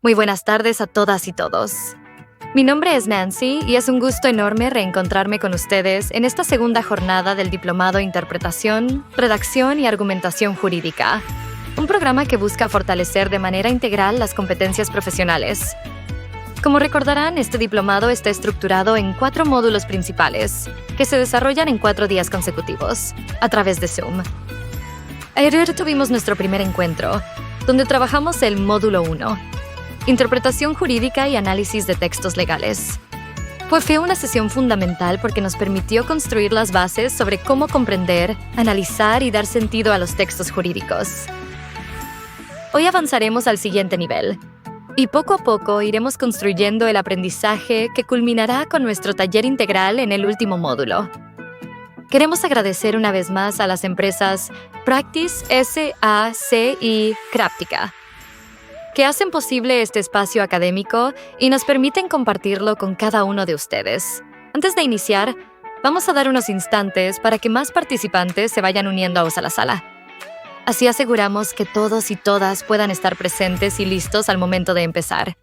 Muy buenas tardes a todas y todos. Mi nombre es Nancy y es un gusto enorme reencontrarme con ustedes en esta segunda jornada del Diplomado Interpretación, Redacción y Argumentación Jurídica, un programa que busca fortalecer de manera integral las competencias profesionales. Como recordarán, este diplomado está estructurado en 4 módulos principales, que se desarrollan en 4 días consecutivos, a través de Zoom. Ayer tuvimos nuestro primer encuentro, donde trabajamos el módulo 1, Interpretación Jurídica y Análisis de Textos Legales. Fue una sesión fundamental porque nos permitió construir las bases sobre cómo comprender, analizar y dar sentido a los textos jurídicos. Hoy avanzaremos al siguiente nivel, y poco a poco iremos construyendo el aprendizaje que culminará con nuestro taller integral en el último módulo. Queremos agradecer una vez más a las empresas Practice SAC y Craptica, que hacen posible este espacio académico y nos permiten compartirlo con cada uno de ustedes. Antes de iniciar, vamos a dar unos instantes para que más participantes se vayan uniendo a la sala. Así aseguramos que todos y todas puedan estar presentes y listos al momento de empezar.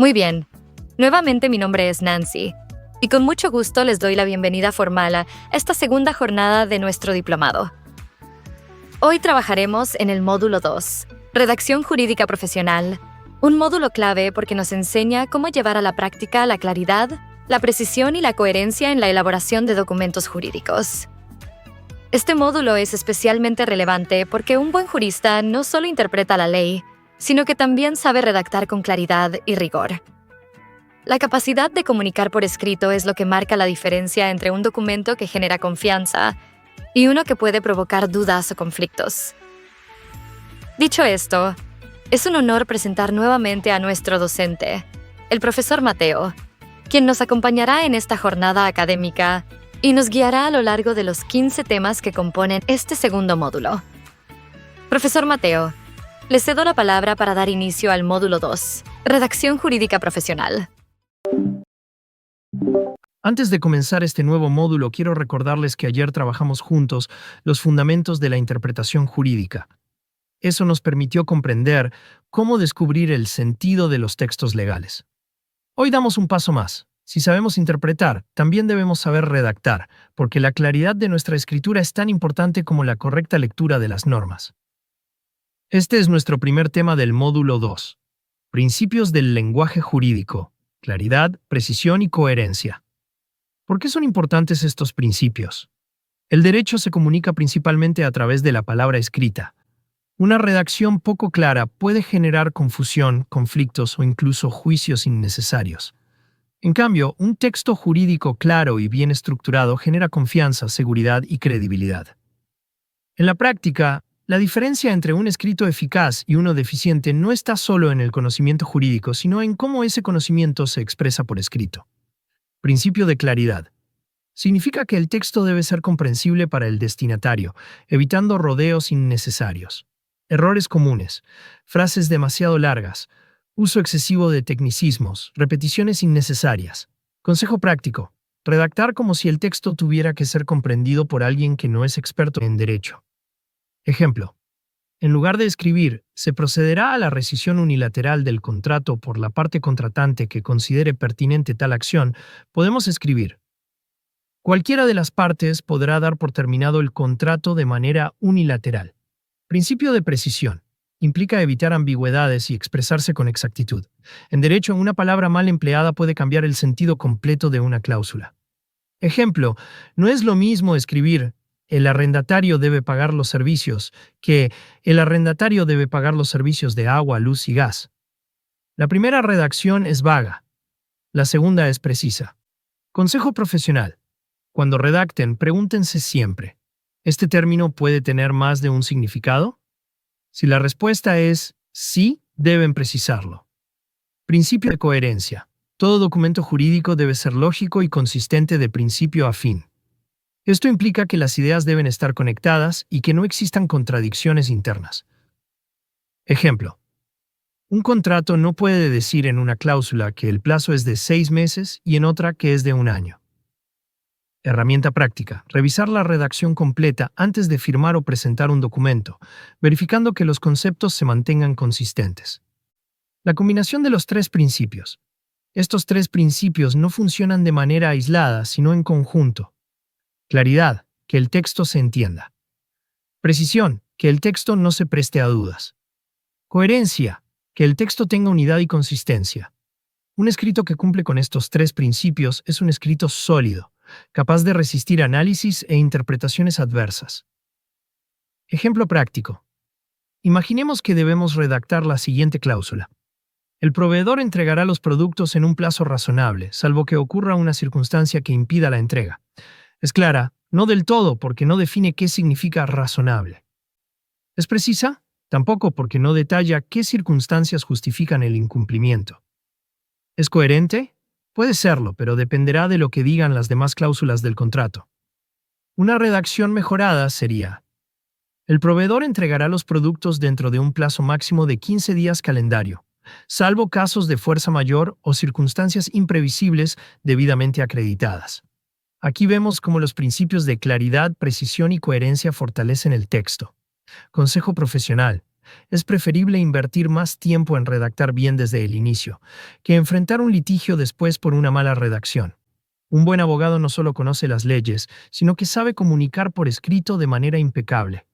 Muy bien. Nuevamente mi nombre es Nancy, y con mucho gusto les doy la bienvenida formal a esta segunda jornada de nuestro diplomado. Hoy trabajaremos en el módulo 2, Redacción Jurídica Profesional, Un módulo clave porque nos enseña cómo llevar a la práctica la claridad, la precisión y la coherencia en la elaboración de documentos jurídicos. Este módulo es especialmente relevante porque un buen jurista no solo interpreta la ley, sino que también sabe redactar con claridad y rigor. La capacidad de comunicar por escrito es lo que marca la diferencia entre un documento que genera confianza y uno que puede provocar dudas o conflictos. Dicho esto, es un honor presentar nuevamente a nuestro docente, el profesor Mateo, quien nos acompañará en esta jornada académica y nos guiará a lo largo de los 15 temas que componen este segundo módulo. Profesor Mateo, le cedo la palabra para dar inicio al módulo 2, Redacción Jurídica Profesional. Antes de comenzar este nuevo módulo, quiero recordarles que ayer trabajamos juntos los fundamentos de la interpretación jurídica. Eso nos permitió comprender cómo descubrir el sentido de los textos legales. Hoy damos un paso más. Si sabemos interpretar, también debemos saber redactar, porque la claridad de nuestra escritura es tan importante como la correcta lectura de las normas. Este es nuestro primer tema del módulo 2. Principios del lenguaje jurídico. Claridad, precisión y coherencia. ¿Por qué son importantes estos principios? El derecho se comunica principalmente a través de la palabra escrita. Una redacción poco clara puede generar confusión, conflictos o incluso juicios innecesarios. En cambio, un texto jurídico claro y bien estructurado genera confianza, seguridad y credibilidad. En la práctica, la diferencia entre un escrito eficaz y uno deficiente no está solo en el conocimiento jurídico, sino en cómo ese conocimiento se expresa por escrito. Principio de claridad. Significa que el texto debe ser comprensible para el destinatario, evitando rodeos innecesarios. Errores comunes, frases demasiado largas, uso excesivo de tecnicismos, repeticiones innecesarias. Consejo práctico. Redactar como si el texto tuviera que ser comprendido por alguien que no es experto en derecho. Ejemplo. En lugar de escribir, se procederá a la rescisión unilateral del contrato por la parte contratante que considere pertinente tal acción, podemos escribir: cualquiera de las partes podrá dar por terminado el contrato de manera unilateral. Principio de precisión. Implica evitar ambigüedades y expresarse con exactitud. En derecho, una palabra mal empleada puede cambiar el sentido completo de una cláusula. Ejemplo, no es lo mismo escribir el arrendatario debe pagar los servicios que el arrendatario debe pagar los servicios de agua, luz y gas. La primera redacción es vaga. La segunda es precisa. Consejo profesional. Cuando redacten, pregúntense siempre: ¿este término puede tener más de un significado? Si la respuesta es sí, deben precisarlo. Principio de coherencia. Todo documento jurídico debe ser lógico y consistente de principio a fin. Esto implica que las ideas deben estar conectadas y que no existan contradicciones internas. Ejemplo. Un contrato no puede decir en una cláusula que el plazo es de 6 meses y en otra que es de 1 año. Herramienta práctica. Revisar la redacción completa antes de firmar o presentar un documento, verificando que los conceptos se mantengan consistentes. La combinación de los 3 principios. Estos 3 principios no funcionan de manera aislada, sino en conjunto. Claridad, que el texto se entienda. Precisión, que el texto no se preste a dudas. Coherencia, que el texto tenga unidad y consistencia. Un escrito que cumple con estos 3 principios es un escrito sólido, capaz de resistir análisis e interpretaciones adversas. Ejemplo práctico. Imaginemos que debemos redactar la siguiente cláusula. El proveedor entregará los productos en un plazo razonable, salvo que ocurra una circunstancia que impida la entrega. Es clara, no del todo, porque no define qué significa razonable. ¿Es precisa? Tampoco, porque no detalla qué circunstancias justifican el incumplimiento. ¿Es coherente? Puede serlo, pero dependerá de lo que digan las demás cláusulas del contrato. Una redacción mejorada sería: el proveedor entregará los productos dentro de un plazo máximo de 15 días calendario, salvo casos de fuerza mayor o circunstancias imprevisibles debidamente acreditadas. Aquí vemos cómo los principios de claridad, precisión y coherencia fortalecen el texto. Consejo profesional. Es preferible invertir más tiempo en redactar bien desde el inicio, que enfrentar un litigio después por una mala redacción. Un buen abogado no solo conoce las leyes, sino que sabe comunicar por escrito de manera impecable.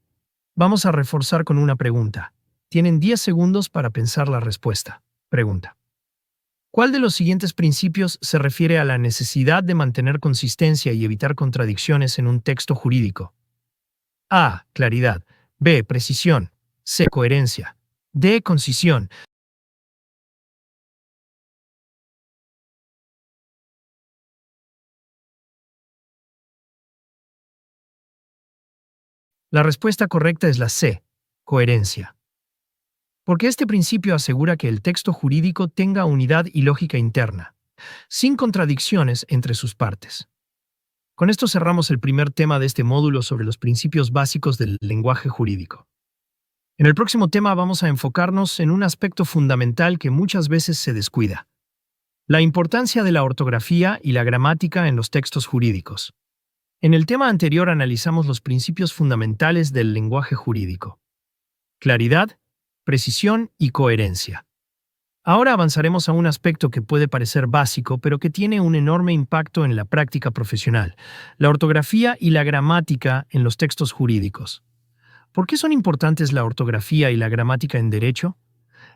Vamos a reforzar con una pregunta. Tienen 10 segundos para pensar la respuesta. Pregunta. ¿Cuál de los siguientes principios se refiere a la necesidad de mantener consistencia y evitar contradicciones en un texto jurídico? A. Claridad. B. Precisión. C. Coherencia. D. Concisión. La respuesta correcta es la C. Coherencia. Porque este principio asegura que el texto jurídico tenga unidad y lógica interna, sin contradicciones entre sus partes. Con esto cerramos el primer tema de este módulo sobre los principios básicos del lenguaje jurídico. En el próximo tema vamos a enfocarnos en un aspecto fundamental que muchas veces se descuida: la importancia de la ortografía y la gramática en los textos jurídicos. En el tema anterior analizamos los principios fundamentales del lenguaje jurídico: claridad, precisión y coherencia. Ahora avanzaremos a un aspecto que puede parecer básico, pero que tiene un enorme impacto en la práctica profesional: la ortografía y la gramática en los textos jurídicos. ¿Por qué son importantes la ortografía y la gramática en derecho?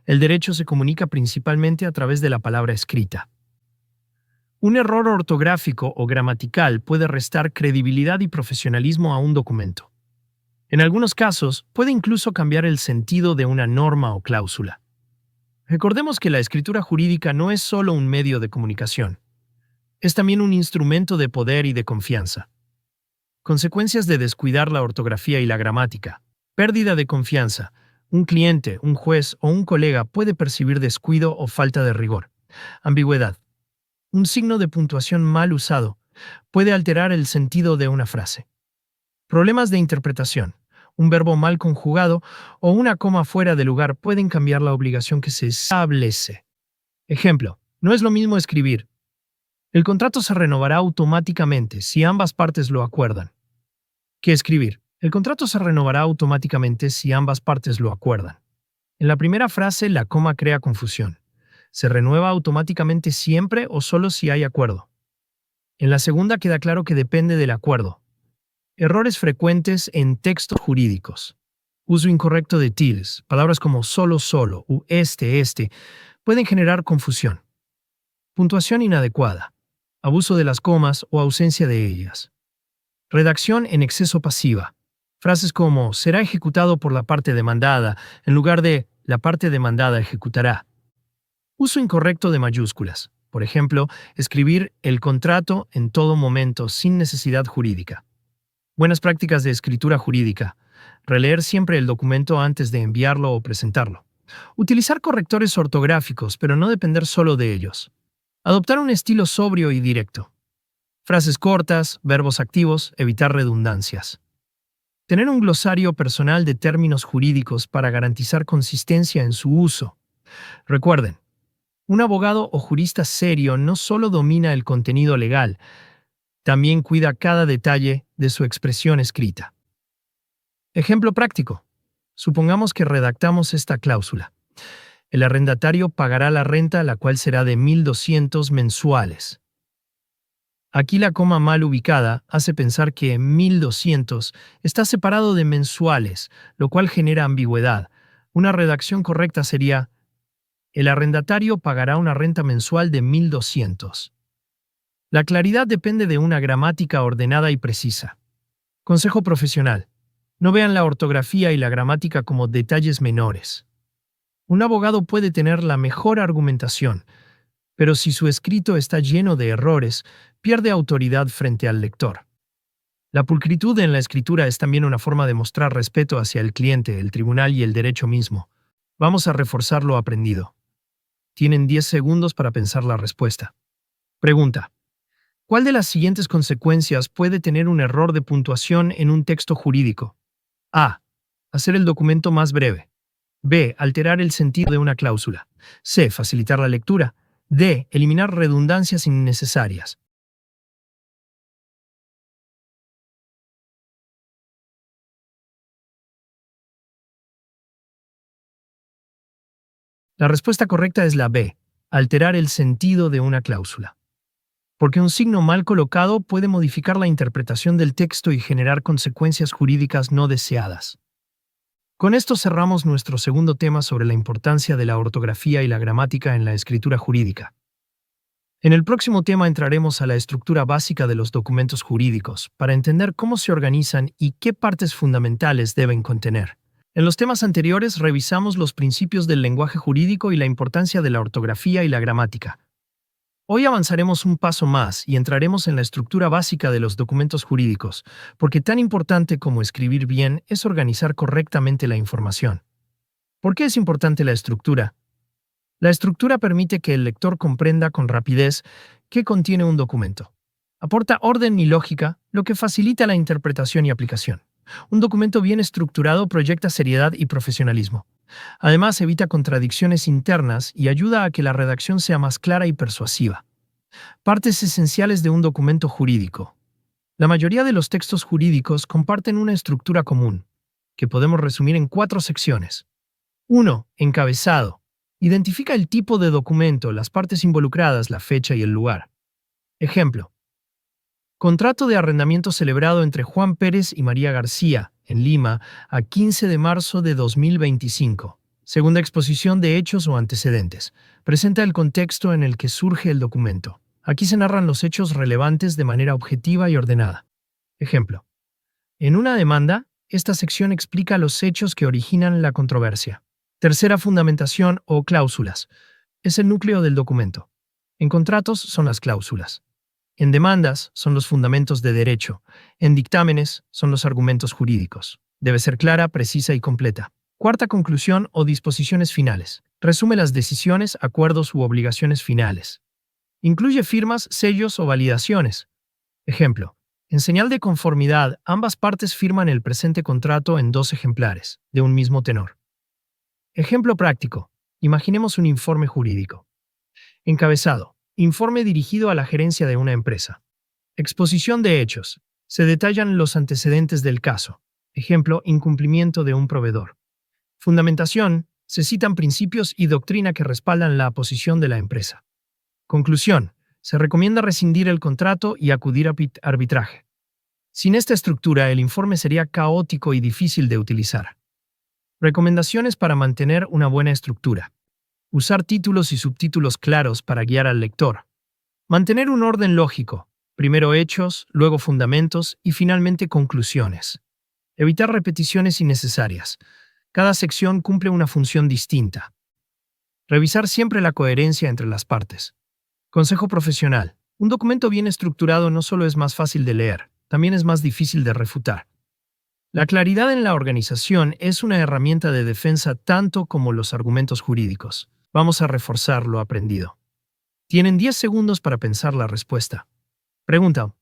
El derecho se comunica principalmente a través de la palabra escrita. Un error ortográfico o gramatical puede restar credibilidad y profesionalismo a un documento. En algunos casos, puede incluso cambiar el sentido de una norma o cláusula. Recordemos que la escritura jurídica no es solo un medio de comunicación. Es también un instrumento de poder y de confianza. Consecuencias de descuidar la ortografía y la gramática: pérdida de confianza. Un cliente, un juez o un colega puede percibir descuido o falta de rigor. Ambigüedad. Un signo de puntuación mal usado puede alterar el sentido de una frase. Problemas de interpretación. Un verbo mal conjugado o una coma fuera de lugar pueden cambiar la obligación que se establece. Ejemplo: no es lo mismo escribir: el contrato se renovará automáticamente si ambas partes lo acuerdan, que escribir: el contrato se renovará automáticamente si ambas partes lo acuerdan. En la primera frase, la coma crea confusión. ¿Se renueva automáticamente siempre o solo si hay acuerdo? En la segunda queda claro que depende del acuerdo. Errores frecuentes en textos jurídicos: uso incorrecto de tildes. Palabras como solo, solo u este pueden generar confusión. Puntuación inadecuada. Abuso de las comas o ausencia de ellas. Redacción en exceso pasiva. Frases como será ejecutado por la parte demandada en lugar de la parte demandada ejecutará. Uso incorrecto de mayúsculas. Por ejemplo, escribir el contrato en todo momento sin necesidad jurídica. Buenas prácticas de escritura jurídica: releer siempre el documento antes de enviarlo o presentarlo. Utilizar correctores ortográficos, pero no depender solo de ellos. Adoptar un estilo sobrio y directo. Frases cortas, verbos activos, evitar redundancias. Tener un glosario personal de términos jurídicos para garantizar consistencia en su uso. Recuerden, un abogado o jurista serio no solo domina el contenido legal, también cuida cada detalle de su expresión escrita. Ejemplo práctico. Supongamos que redactamos esta cláusula: el arrendatario pagará la renta, la cual será de 1.200 mensuales. Aquí la coma mal ubicada hace pensar que 1.200 está separado de mensuales, lo cual genera ambigüedad. Una redacción correcta sería: el arrendatario pagará una renta mensual de 1.200. La claridad depende de una gramática ordenada y precisa. Consejo profesional: no vean la ortografía y la gramática como detalles menores. Un abogado puede tener la mejor argumentación, pero si su escrito está lleno de errores, pierde autoridad frente al lector. La pulcritud en la escritura es también una forma de mostrar respeto hacia el cliente, el tribunal y el derecho mismo. Vamos a reforzar lo aprendido. Tienen 10 segundos para pensar la respuesta. Pregunta: ¿cuál de las siguientes consecuencias puede tener un error de puntuación en un texto jurídico? A. Hacer el documento más breve. B. Alterar el sentido de una cláusula. C. Facilitar la lectura. D. Eliminar redundancias innecesarias. La respuesta correcta es la B. Alterar el sentido de una cláusula. Porque un signo mal colocado puede modificar la interpretación del texto y generar consecuencias jurídicas no deseadas. Con esto cerramos nuestro segundo tema sobre la importancia de la ortografía y la gramática en la escritura jurídica. En el próximo tema entraremos a la estructura básica de los documentos jurídicos para entender cómo se organizan y qué partes fundamentales deben contener. En los temas anteriores revisamos los principios del lenguaje jurídico y la importancia de la ortografía y la gramática. Hoy avanzaremos un paso más y entraremos en la estructura básica de los documentos jurídicos, porque tan importante como escribir bien es organizar correctamente la información. ¿Por qué es importante la estructura? La estructura permite que el lector comprenda con rapidez qué contiene un documento. Aporta orden y lógica, lo que facilita la interpretación y aplicación. Un documento bien estructurado proyecta seriedad y profesionalismo. Además, evita contradicciones internas y ayuda a que la redacción sea más clara y persuasiva. Partes esenciales de un documento jurídico. La mayoría de los textos jurídicos comparten una estructura común, que podemos resumir en 4 secciones. 1. Encabezado. Identifica el tipo de documento, las partes involucradas, la fecha y el lugar. Ejemplo. Contrato de arrendamiento celebrado entre Juan Pérez y María García, en Lima, a 15 de marzo de 2025. Segunda exposición de hechos o antecedentes. Presenta el contexto en el que surge el documento. Aquí se narran los hechos relevantes de manera objetiva y ordenada. Ejemplo. En una demanda, esta sección explica los hechos que originan la controversia. Tercera fundamentación o cláusulas. Es el núcleo del documento. En contratos son las cláusulas. En demandas son los fundamentos de derecho. En dictámenes son los argumentos jurídicos. Debe ser clara, precisa y completa. Cuarta conclusión o disposiciones finales. Resume las decisiones, acuerdos u obligaciones finales. Incluye firmas, sellos o validaciones. Ejemplo. En señal de conformidad, ambas partes firman el presente contrato en 2 ejemplares, de un mismo tenor. Ejemplo práctico. Imaginemos un informe jurídico. Encabezado. Informe dirigido a la gerencia de una empresa. Exposición de hechos. Se detallan los antecedentes del caso. Ejemplo, incumplimiento de un proveedor. Fundamentación. Se citan principios y doctrina que respaldan la posición de la empresa. Conclusión. Se recomienda rescindir el contrato y acudir a arbitraje. Sin esta estructura, el informe sería caótico y difícil de utilizar. Recomendaciones para mantener una buena estructura. Usar títulos y subtítulos claros para guiar al lector. Mantener un orden lógico. Primero hechos, luego fundamentos y finalmente conclusiones. Evitar repeticiones innecesarias. Cada sección cumple una función distinta. Revisar siempre la coherencia entre las partes. Consejo profesional. Un documento bien estructurado no solo es más fácil de leer, también es más difícil de refutar. La claridad en la organización es una herramienta de defensa tanto como los argumentos jurídicos. Vamos a reforzar lo aprendido. Tienen 10 segundos para pensar la respuesta. Pregunta.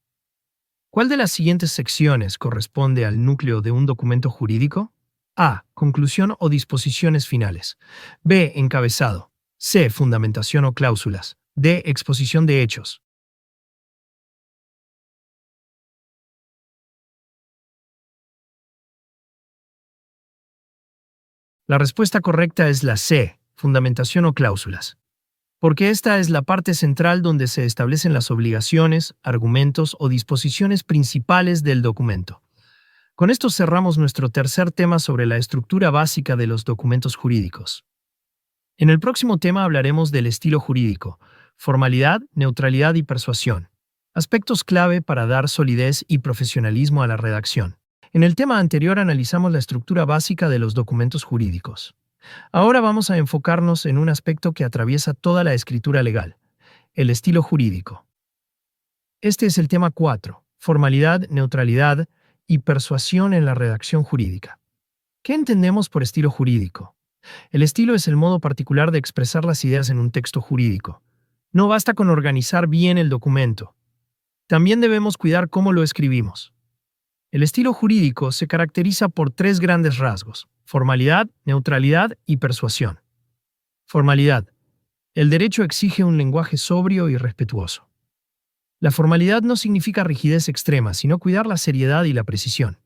¿Cuál de las siguientes secciones corresponde al núcleo de un documento jurídico? A. Conclusión o disposiciones finales. B. Encabezado. C. Fundamentación o cláusulas. D. Exposición de hechos. La respuesta correcta es la C. Fundamentación o cláusulas. Porque esta es la parte central donde se establecen las obligaciones, argumentos o disposiciones principales del documento. Con esto cerramos nuestro tercer tema sobre la estructura básica de los documentos jurídicos. En el próximo tema hablaremos del estilo jurídico, formalidad, neutralidad y persuasión, aspectos clave para dar solidez y profesionalismo a la redacción. En el tema anterior analizamos la estructura básica de los documentos jurídicos. Ahora vamos a enfocarnos en un aspecto que atraviesa toda la escritura legal, el estilo jurídico. Este es el tema 4, formalidad, neutralidad y persuasión en la redacción jurídica. ¿Qué entendemos por estilo jurídico? El estilo es el modo particular de expresar las ideas en un texto jurídico. No basta con organizar bien el documento. También debemos cuidar cómo lo escribimos. El estilo jurídico se caracteriza por 3 grandes rasgos: formalidad, neutralidad y persuasión. Formalidad. El derecho exige un lenguaje sobrio y respetuoso. La formalidad no significa rigidez extrema, sino cuidar la seriedad y la precisión.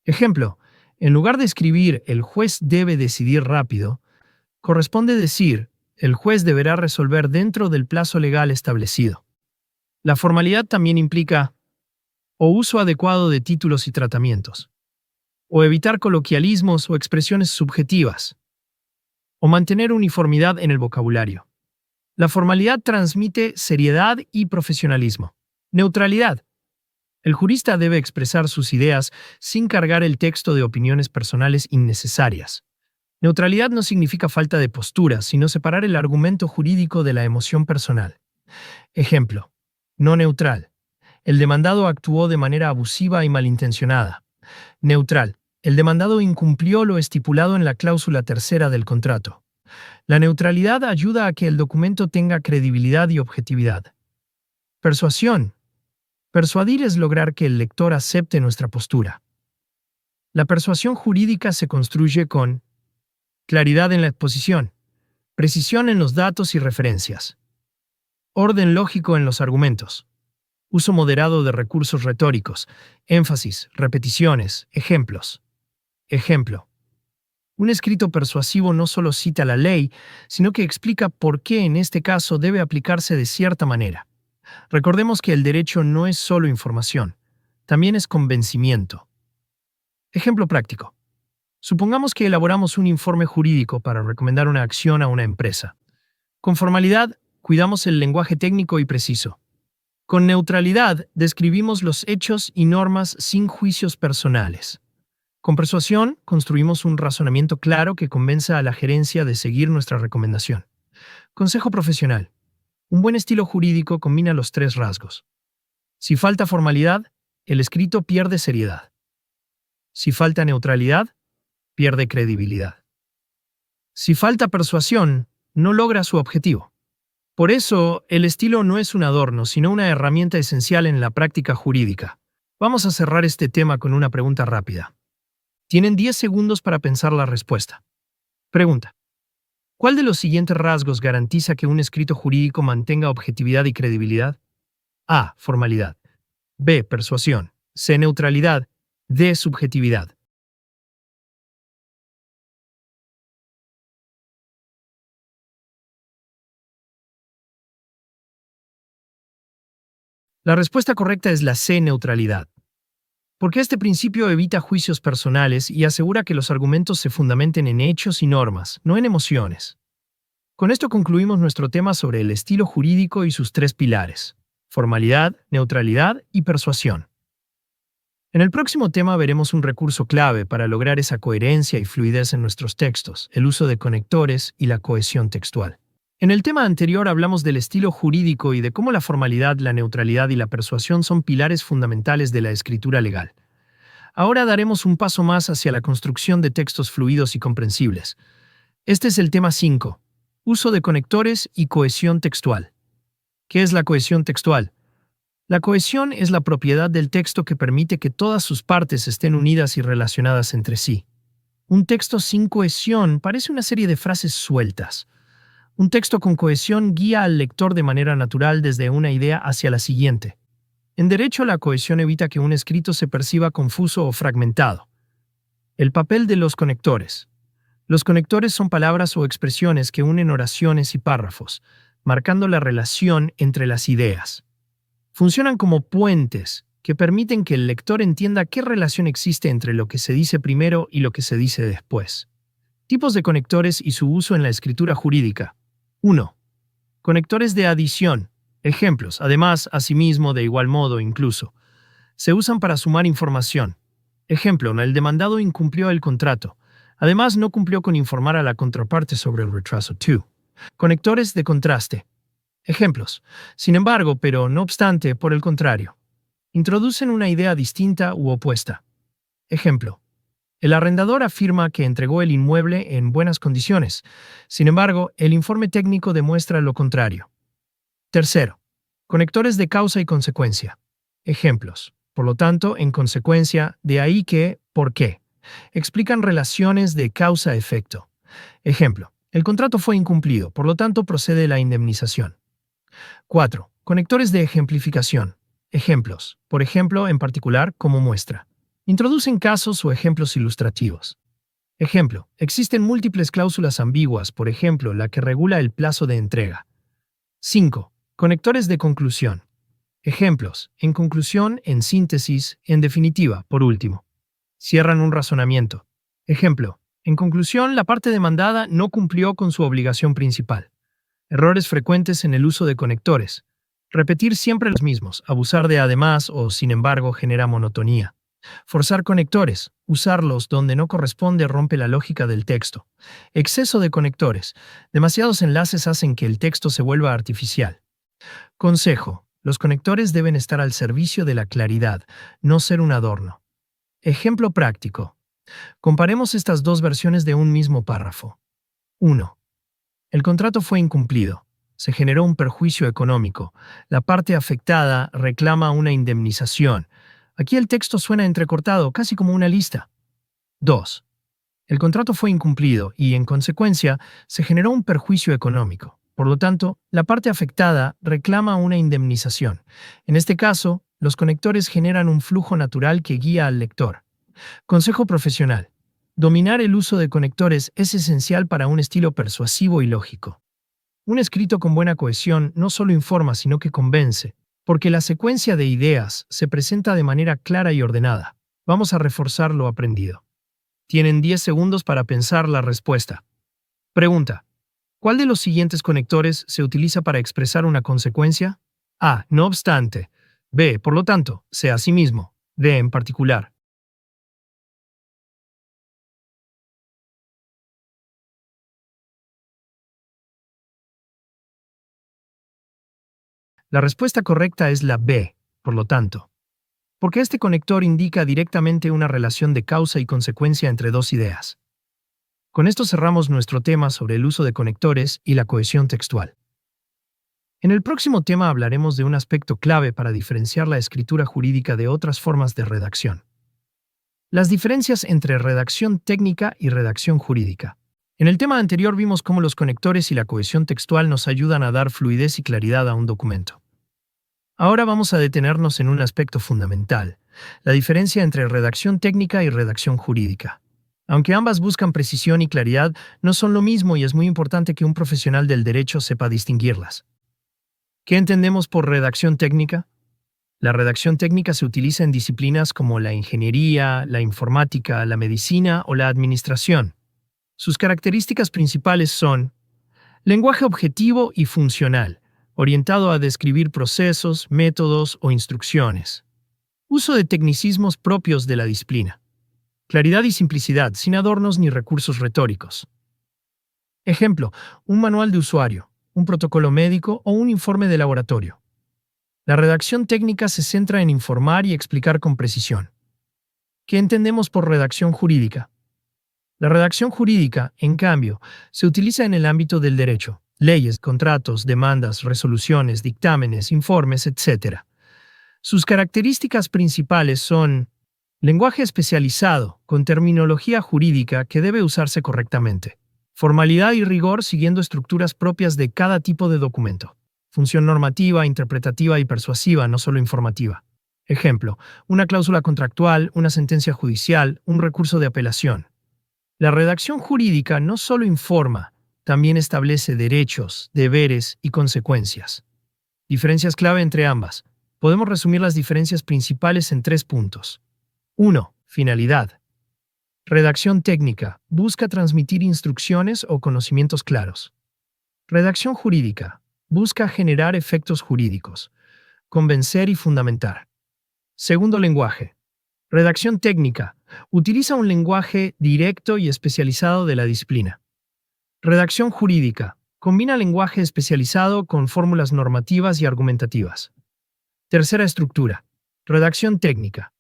Ejemplo, en lugar de escribir "el juez debe decidir rápido", corresponde decir "el juez deberá resolver dentro del plazo legal establecido". La formalidad también implica o uso adecuado de títulos y tratamientos. o evitar coloquialismos o expresiones subjetivas, o mantener uniformidad en el vocabulario. La formalidad transmite seriedad y profesionalismo. Neutralidad. El jurista debe expresar sus ideas sin cargar el texto de opiniones personales innecesarias. Neutralidad no significa falta de postura, sino separar el argumento jurídico de la emoción personal. Ejemplo. No neutral. El demandado actuó de manera abusiva y malintencionada. Neutral. El demandado incumplió lo estipulado en la cláusula tercera del contrato. La neutralidad ayuda a que el documento tenga credibilidad y objetividad. Persuasión. Persuadir es lograr que el lector acepte nuestra postura. La persuasión jurídica se construye con claridad en la exposición, precisión en los datos y referencias, orden lógico en los argumentos, uso moderado de recursos retóricos, énfasis, repeticiones, ejemplos. Ejemplo. Un escrito persuasivo no solo cita la ley, sino que explica por qué en este caso debe aplicarse de cierta manera. Recordemos que el derecho no es solo información, también es convencimiento. Ejemplo práctico. Supongamos que elaboramos un informe jurídico para recomendar una acción a una empresa. Con formalidad, cuidamos el lenguaje técnico y preciso. Con neutralidad, describimos los hechos y normas sin juicios personales. Con persuasión, construimos un razonamiento claro que convenza a la gerencia de seguir nuestra recomendación. Consejo profesional. Un buen estilo jurídico combina los tres rasgos. Si falta formalidad, el escrito pierde seriedad. Si falta neutralidad, pierde credibilidad. Si falta persuasión, no logra su objetivo. Por eso, el estilo no es un adorno, sino una herramienta esencial en la práctica jurídica. Vamos a cerrar este tema con una pregunta rápida. Tienen 10 segundos para pensar la respuesta. Pregunta. ¿Cuál de los siguientes rasgos garantiza que un escrito jurídico mantenga objetividad y credibilidad? A. Formalidad. B. Persuasión. C. Neutralidad. D. Subjetividad. La respuesta correcta es la C. Neutralidad. Porque este principio evita juicios personales y asegura que los argumentos se fundamenten en hechos y normas, no en emociones. Con esto concluimos nuestro tema sobre el estilo jurídico y sus tres pilares: formalidad, neutralidad y persuasión. En el próximo tema veremos un recurso clave para lograr esa coherencia y fluidez en nuestros textos, el uso de conectores y la cohesión textual. En el tema anterior hablamos del estilo jurídico y de cómo la formalidad, la neutralidad y la persuasión son pilares fundamentales de la escritura legal. Ahora daremos un paso más hacia la construcción de textos fluidos y comprensibles. Este es el tema 5. Uso de conectores y cohesión textual. ¿Qué es la cohesión textual? La cohesión es la propiedad del texto que permite que todas sus partes estén unidas y relacionadas entre sí. Un texto sin cohesión parece una serie de frases sueltas. Un texto con cohesión guía al lector de manera natural desde una idea hacia la siguiente. En derecho, la cohesión evita que un escrito se perciba confuso o fragmentado. El papel de los conectores. Los conectores son palabras o expresiones que unen oraciones y párrafos, marcando la relación entre las ideas. Funcionan como puentes que permiten que el lector entienda qué relación existe entre lo que se dice primero y lo que se dice después. Tipos de conectores y su uso en la escritura jurídica. 1. Conectores de adición. Ejemplos, además, asimismo, de igual modo, incluso. Se usan para sumar información. Ejemplo, el demandado incumplió el contrato. Además, no cumplió con informar a la contraparte sobre el retraso. 2. Conectores de contraste. Ejemplos. Sin embargo, pero no obstante, por el contrario. Introducen una idea distinta u opuesta. Ejemplo. El arrendador afirma que entregó el inmueble en buenas condiciones. Sin embargo, el informe técnico demuestra lo contrario. Tercero, conectores de causa y consecuencia. Ejemplos. Por lo tanto, en consecuencia, de ahí que, ¿por qué? Explican relaciones de causa-efecto. Ejemplo. El contrato fue incumplido, por lo tanto procede la indemnización. 4. Conectores de ejemplificación. Ejemplos. Por ejemplo, en particular, como muestra. Introducen casos o ejemplos ilustrativos. Ejemplo. Existen múltiples cláusulas ambiguas, por ejemplo, la que regula el plazo de entrega. 5. Conectores de conclusión. Ejemplos. En conclusión, en síntesis, en definitiva, por último. Cierran un razonamiento. Ejemplo. En conclusión, la parte demandada no cumplió con su obligación principal. Errores frecuentes en el uso de conectores. Repetir siempre los mismos, abusar de además o sin embargo genera monotonía. Forzar conectores, usarlos donde no corresponde rompe la lógica del texto. Exceso de conectores. Demasiados enlaces hacen que el texto se vuelva artificial. Consejo. Los conectores deben estar al servicio de la claridad, no ser un adorno. Ejemplo práctico. Comparemos estas dos versiones de un mismo párrafo. 1. El contrato fue incumplido. Se generó un perjuicio económico. La parte afectada reclama una indemnización. Aquí el texto suena entrecortado, casi como una lista. 2. El contrato fue incumplido y, en consecuencia, se generó un perjuicio económico. Por lo tanto, la parte afectada reclama una indemnización. En este caso, los conectores generan un flujo natural que guía al lector. Consejo profesional. Dominar el uso de conectores es esencial para un estilo persuasivo y lógico. Un escrito con buena cohesión no solo informa, sino que convence, porque la secuencia de ideas se presenta de manera clara y ordenada. Vamos a reforzar lo aprendido. Tienen 10 segundos para pensar la respuesta. Pregunta. ¿Cuál de los siguientes conectores se utiliza para expresar una consecuencia? A. No obstante. B. Por lo tanto. C. Asimismo. D. En particular. La respuesta correcta es la B. Por lo tanto. Porque este conector indica directamente una relación de causa y consecuencia entre dos ideas. Con esto cerramos nuestro tema sobre el uso de conectores y la cohesión textual. En el próximo tema hablaremos de un aspecto clave para diferenciar la escritura jurídica de otras formas de redacción. Las diferencias entre redacción técnica y redacción jurídica. En el tema anterior vimos cómo los conectores y la cohesión textual nos ayudan a dar fluidez y claridad a un documento. Ahora vamos a detenernos en un aspecto fundamental, la diferencia entre redacción técnica y redacción jurídica. Aunque ambas buscan precisión y claridad, no son lo mismo y es muy importante que un profesional del derecho sepa distinguirlas. ¿Qué entendemos por redacción técnica? La redacción técnica se utiliza en disciplinas como la ingeniería, la informática, la medicina o la administración. Sus características principales son lenguaje objetivo y funcional, orientado a describir procesos, métodos o instrucciones. Uso de tecnicismos propios de la disciplina. Claridad y simplicidad, sin adornos ni recursos retóricos. Ejemplo, un manual de usuario, un protocolo médico o un informe de laboratorio. La redacción técnica se centra en informar y explicar con precisión. ¿Qué entendemos por redacción jurídica? La redacción jurídica, en cambio, se utiliza en el ámbito del derecho, leyes, contratos, demandas, resoluciones, dictámenes, informes, etc. Sus características principales son lenguaje especializado, con terminología jurídica que debe usarse correctamente. Formalidad y rigor siguiendo estructuras propias de cada tipo de documento. Función normativa, interpretativa y persuasiva, no solo informativa. Ejemplo, una cláusula contractual, una sentencia judicial, un recurso de apelación. La redacción jurídica no solo informa, también establece derechos, deberes y consecuencias. Diferencias clave entre ambas. Podemos resumir las diferencias principales en 3 puntos. 1. Finalidad. Redacción técnica. Busca transmitir instrucciones o conocimientos claros. Redacción jurídica. Busca generar efectos jurídicos. Convencer y fundamentar. Segundo lenguaje. Redacción técnica. Utiliza un lenguaje directo y especializado de la disciplina. Redacción jurídica. Combina lenguaje especializado con fórmulas normativas y argumentativas. Tercera estructura. Redacción técnica.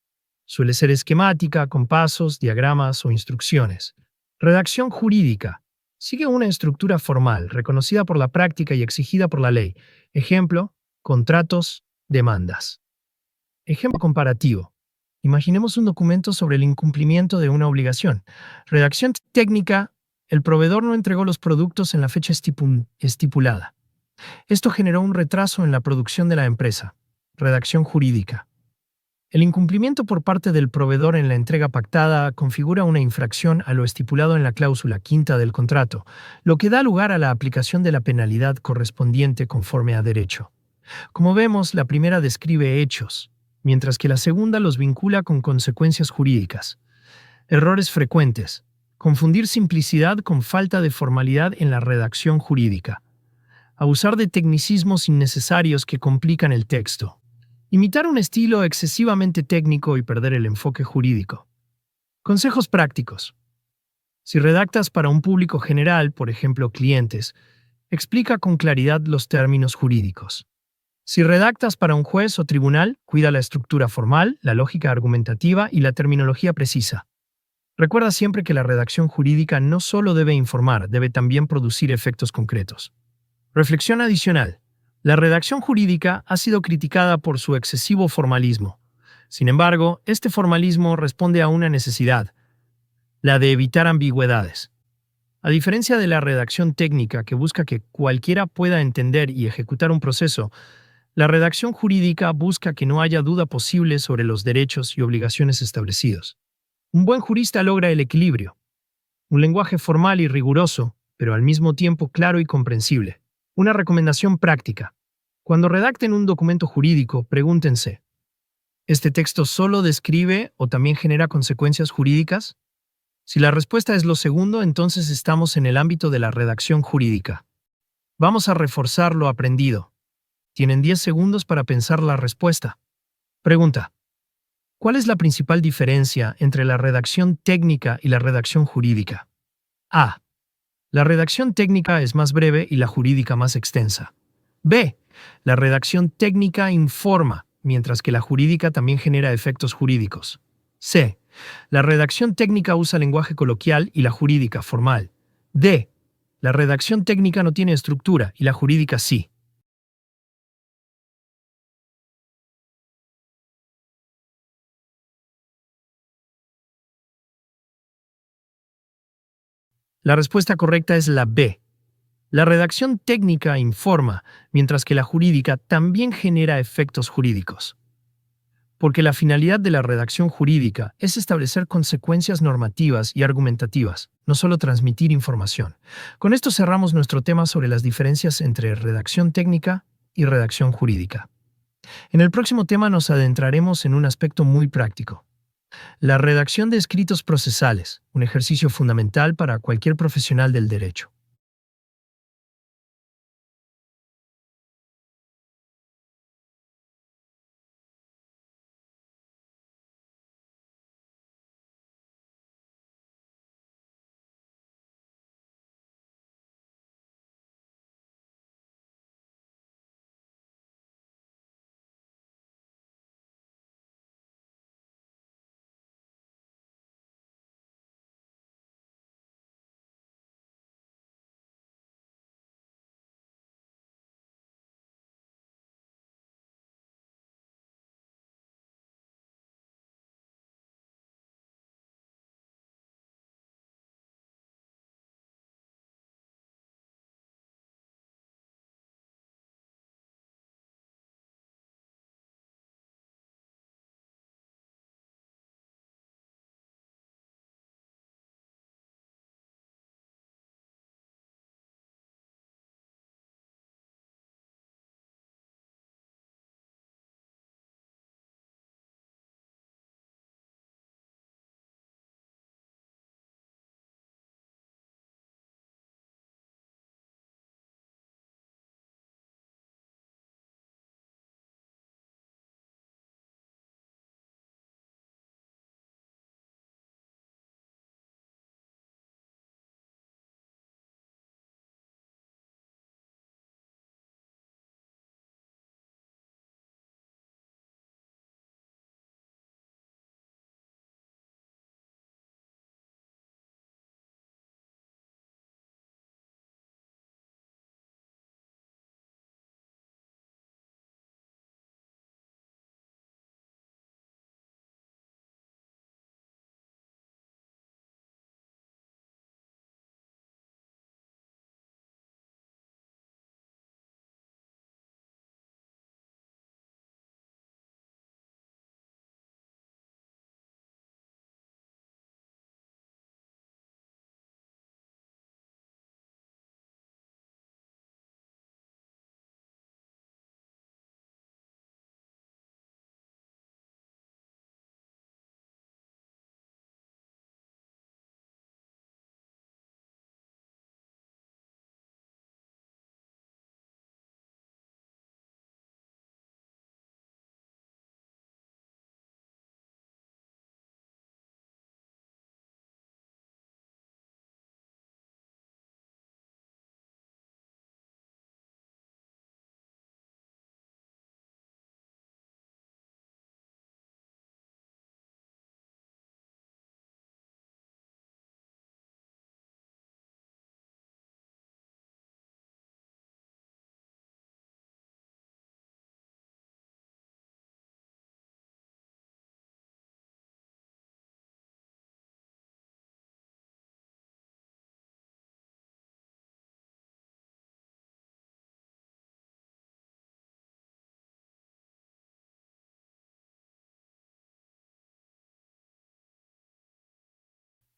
Suele ser esquemática, con pasos, diagramas o instrucciones. Redacción jurídica. Sigue una estructura formal, reconocida por la práctica y exigida por la ley. Ejemplo, contratos, demandas. Ejemplo comparativo. Imaginemos un documento sobre el incumplimiento de una obligación. Redacción técnica. El proveedor no entregó los productos en la fecha estipulada. Esto generó un retraso en la producción de la empresa. Redacción jurídica. El incumplimiento por parte del proveedor en la entrega pactada configura una infracción a lo estipulado en la cláusula quinta del contrato, lo que da lugar a la aplicación de la penalidad correspondiente conforme a derecho. Como vemos, la primera describe hechos, mientras que la segunda los vincula con consecuencias jurídicas. Errores frecuentes. Confundir simplicidad con falta de formalidad en la redacción jurídica. Abusar de tecnicismos innecesarios que complican el texto. Imitar un estilo excesivamente técnico y perder el enfoque jurídico. Consejos prácticos. Si redactas para un público general, por ejemplo clientes, explica con claridad los términos jurídicos. Si redactas para un juez o tribunal, cuida la estructura formal, la lógica argumentativa y la terminología precisa. Recuerda siempre que la redacción jurídica no solo debe informar, debe también producir efectos concretos. Reflexión adicional. La redacción jurídica ha sido criticada por su excesivo formalismo. Sin embargo, este formalismo responde a una necesidad, la de evitar ambigüedades. A diferencia de la redacción técnica que busca que cualquiera pueda entender y ejecutar un proceso, la redacción jurídica busca que no haya duda posible sobre los derechos y obligaciones establecidos. Un buen jurista logra el equilibrio, un lenguaje formal y riguroso, pero al mismo tiempo claro y comprensible. Una recomendación práctica. Cuando redacten un documento jurídico, pregúntense, ¿este texto solo describe o también genera consecuencias jurídicas? Si la respuesta es lo segundo, entonces estamos en el ámbito de la redacción jurídica. Vamos a reforzar lo aprendido. Tienen 10 segundos para pensar la respuesta. Pregunta. ¿Cuál es la principal diferencia entre la redacción técnica y la redacción jurídica? A. La redacción técnica es más breve y la jurídica más extensa. B. La redacción técnica informa, mientras que la jurídica también genera efectos jurídicos. C. La redacción técnica usa lenguaje coloquial y la jurídica formal. D. La redacción técnica no tiene estructura y la jurídica sí. La respuesta correcta es la B. La redacción técnica informa, mientras que la jurídica también genera efectos jurídicos. Porque la finalidad de la redacción jurídica es establecer consecuencias normativas y argumentativas, no solo transmitir información. Con esto cerramos nuestro tema sobre las diferencias entre redacción técnica y redacción jurídica. En el próximo tema nos adentraremos en un aspecto muy práctico: la redacción de escritos procesales, un ejercicio fundamental para cualquier profesional del derecho.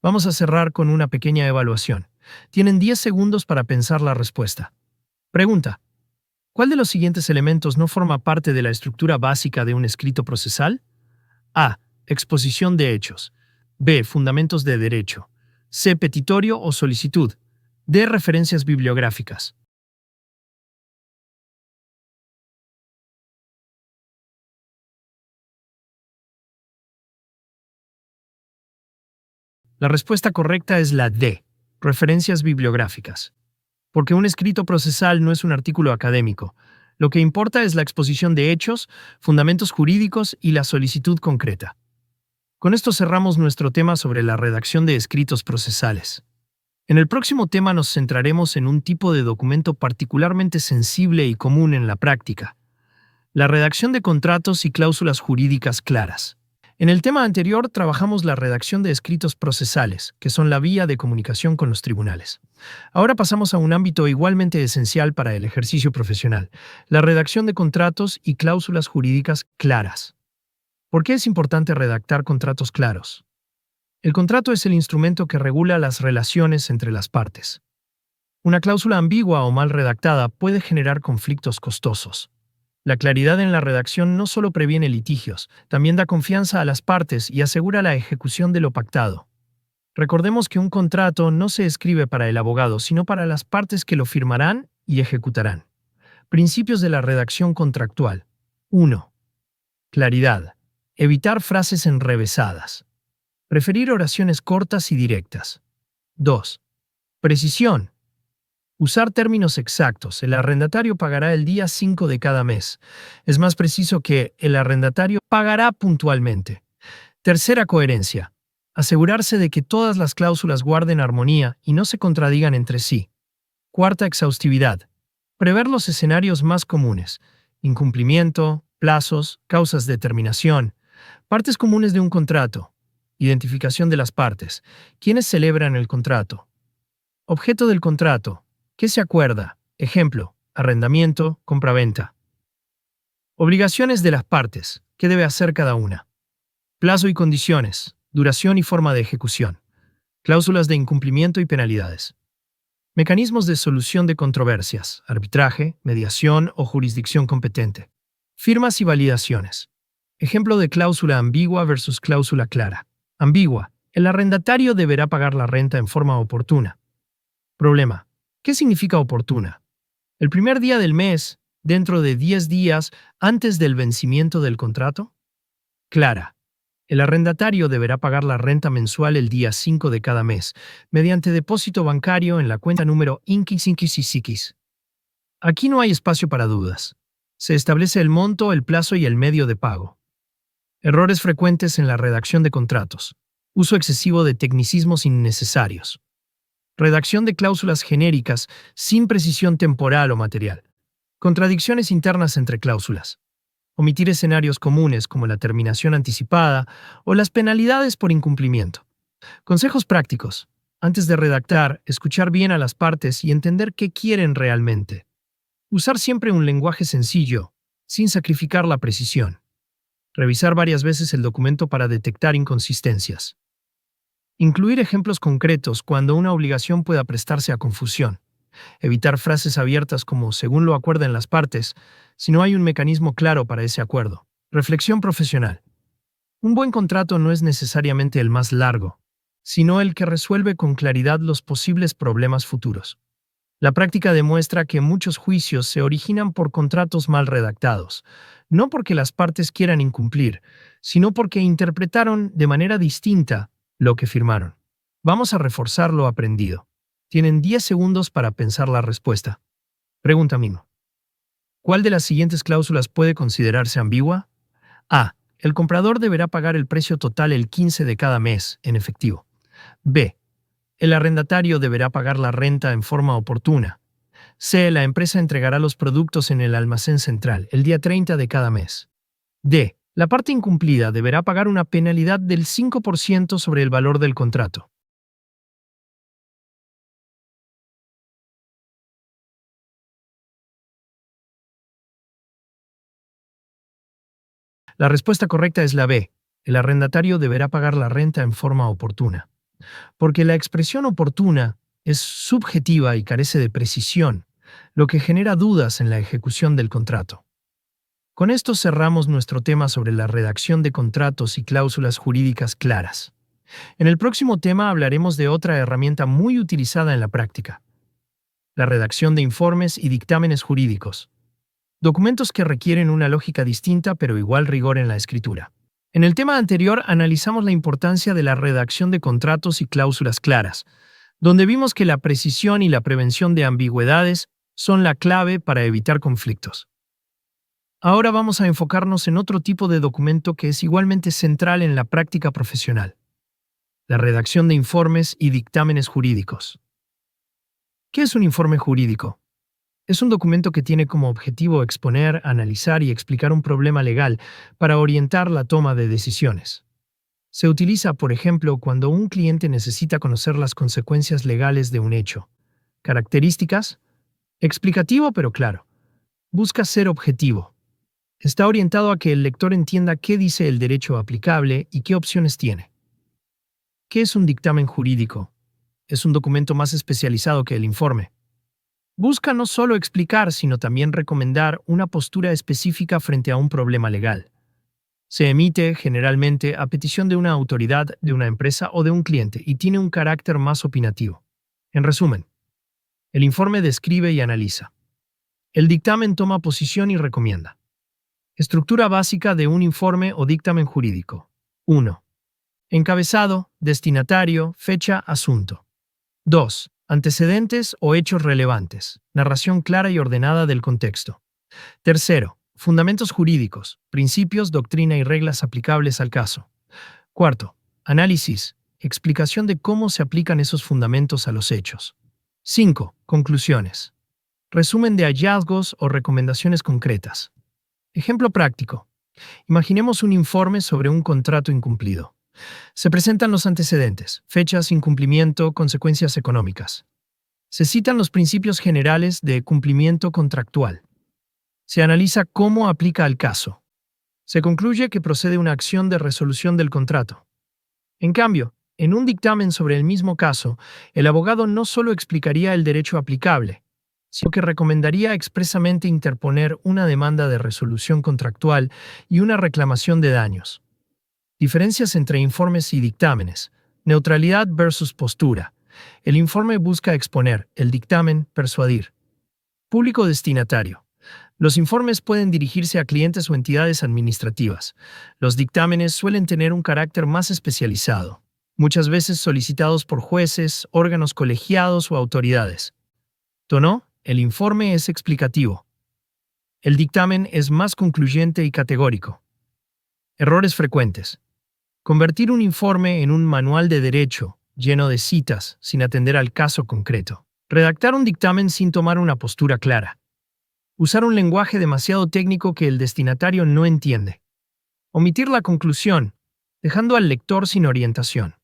Vamos a cerrar con una pequeña evaluación. Tienen 10 segundos para pensar la respuesta. Pregunta: ¿cuál de los siguientes elementos no forma parte de la estructura básica de un escrito procesal? A. Exposición de hechos. B. Fundamentos de derecho. C. Petitorio o solicitud. D. Referencias bibliográficas. La respuesta correcta es la D. Referencias bibliográficas. Porque un escrito procesal no es un artículo académico. Lo que importa es la exposición de hechos, fundamentos jurídicos y la solicitud concreta. Con esto cerramos nuestro tema sobre la redacción de escritos procesales. En el próximo tema nos centraremos en un tipo de documento particularmente sensible y común en la práctica: la redacción de contratos y cláusulas jurídicas claras. En el tema anterior trabajamos la redacción de escritos procesales, que son la vía de comunicación con los tribunales. Ahora pasamos a un ámbito igualmente esencial para el ejercicio profesional: la redacción de contratos y cláusulas jurídicas claras. ¿Por qué es importante redactar contratos claros? El contrato es el instrumento que regula las relaciones entre las partes. Una cláusula ambigua o mal redactada puede generar conflictos costosos. La claridad en la redacción no solo previene litigios, también da confianza a las partes y asegura la ejecución de lo pactado. Recordemos que un contrato no se escribe para el abogado, sino para las partes que lo firmarán y ejecutarán. Principios de la redacción contractual. 1. Claridad. Evitar frases enrevesadas. Preferir oraciones cortas y directas. 2. Precisión. Usar términos exactos. El arrendatario pagará el día 5 de cada mes. Es más preciso que el arrendatario pagará puntualmente. Tercera, coherencia. Asegurarse de que todas las cláusulas guarden armonía y no se contradigan entre sí. Cuarta, exhaustividad. Prever los escenarios más comunes: incumplimiento, plazos, causas de terminación, partes comunes de un contrato, identificación de las partes, quiénes celebran el contrato, objeto del contrato, qué se acuerda, ejemplo, arrendamiento, compraventa. Obligaciones de las partes, qué debe hacer cada una. Plazo y condiciones, duración y forma de ejecución. Cláusulas de incumplimiento y penalidades. Mecanismos de solución de controversias: arbitraje, mediación o jurisdicción competente. Firmas y validaciones. Ejemplo de cláusula ambigua versus cláusula clara. Ambigua: el arrendatario deberá pagar la renta en forma oportuna. Problema: ¿qué significa oportuna? ¿El primer día del mes, dentro de 10 días, antes del vencimiento del contrato? Clara: el arrendatario deberá pagar la renta mensual el día 5 de cada mes, mediante depósito bancario en la cuenta número INQUIS. Aquí no hay espacio para dudas. Se establece el monto, el plazo y el medio de pago. Errores frecuentes en la redacción de contratos. Uso excesivo de tecnicismos innecesarios. Redacción de cláusulas genéricas sin precisión temporal o material. Contradicciones internas entre cláusulas. Omitir escenarios comunes como la terminación anticipada o las penalidades por incumplimiento. Consejos prácticos. Antes de redactar, escuchar bien a las partes y entender qué quieren realmente. Usar siempre un lenguaje sencillo, sin sacrificar la precisión. Revisar varias veces el documento para detectar inconsistencias. Incluir ejemplos concretos cuando una obligación pueda prestarse a confusión. Evitar frases abiertas como "según lo acuerdan las partes", si no hay un mecanismo claro para ese acuerdo. Reflexión profesional. Un buen contrato no es necesariamente el más largo, sino el que resuelve con claridad los posibles problemas futuros. La práctica demuestra que muchos juicios se originan por contratos mal redactados, no porque las partes quieran incumplir, sino porque interpretaron de manera distinta lo que firmaron. Vamos a reforzar lo aprendido. Tienen 10 segundos para pensar la respuesta. Pregunta Mimo. ¿Cuál de las siguientes cláusulas puede considerarse ambigua? A. El comprador deberá pagar el precio total el 15 de cada mes, en efectivo. B. El arrendatario deberá pagar la renta en forma oportuna. C. La empresa entregará los productos en el almacén central el día 30 de cada mes. D. La parte incumplida deberá pagar una penalidad del 5% sobre el valor del contrato. La respuesta correcta es la B. El arrendatario deberá pagar la renta en forma oportuna. porque la expresión oportuna es subjetiva y carece de precisión, lo que genera dudas en la ejecución del contrato. Con esto cerramos nuestro tema sobre la redacción de contratos y cláusulas jurídicas claras. En el próximo tema hablaremos de otra herramienta muy utilizada en la práctica: la redacción de informes y dictámenes jurídicos, documentos que requieren una lógica distinta pero igual rigor en la escritura. En el tema anterior analizamos la importancia de la redacción de contratos y cláusulas claras, donde vimos que la precisión y la prevención de ambigüedades son la clave para evitar conflictos. Ahora vamos a enfocarnos en otro tipo de documento que es igualmente central en la práctica profesional: la redacción de informes y dictámenes jurídicos. ¿Qué es un informe jurídico? Es un documento que tiene como objetivo exponer, analizar y explicar un problema legal para orientar la toma de decisiones. Se utiliza, por ejemplo, cuando un cliente necesita conocer las consecuencias legales de un hecho. Características: explicativo pero claro. Busca ser objetivo. Está orientado a que el lector entienda qué dice el derecho aplicable y qué opciones tiene. ¿Qué es un dictamen jurídico? Es un documento más especializado que el informe. Busca no solo explicar, sino también recomendar una postura específica frente a un problema legal. Se emite generalmente a petición de una autoridad, de una empresa o de un cliente y tiene un carácter más opinativo. En resumen, el informe describe y analiza. El dictamen toma posición y recomienda. Estructura básica de un informe o dictamen jurídico. 1. Encabezado, destinatario, fecha, asunto. 2. Antecedentes o hechos relevantes. Narración clara y ordenada del contexto. Tercero, fundamentos jurídicos, principios, doctrina y reglas aplicables al caso. Cuarto, análisis, explicación de cómo se aplican esos fundamentos a los hechos. 5. Conclusiones. Resumen de hallazgos o recomendaciones concretas. Ejemplo práctico. Imaginemos un informe sobre un contrato incumplido. Se presentan los antecedentes: fechas, incumplimiento, consecuencias económicas. Se citan los principios generales de cumplimiento contractual. Se analiza cómo aplica al caso. Se concluye que procede una acción de resolución del contrato. En cambio, en un dictamen sobre el mismo caso, el abogado no solo explicaría el derecho aplicable, sino que recomendaría expresamente interponer una demanda de resolución contractual y una reclamación de daños. Diferencias entre informes y dictámenes. Neutralidad versus postura. El informe busca exponer, el dictamen, persuadir. Público destinatario. Los informes pueden dirigirse a clientes o entidades administrativas. Los dictámenes suelen tener un carácter más especializado, muchas veces solicitados por jueces, órganos colegiados o autoridades. Tono: el informe es explicativo. El dictamen es más concluyente y categórico. Errores frecuentes. Convertir un informe en un manual de derecho, lleno de citas, sin atender al caso concreto. Redactar un dictamen sin tomar una postura clara. Usar un lenguaje demasiado técnico que el destinatario no entiende. Omitir la conclusión, dejando al lector sin orientación.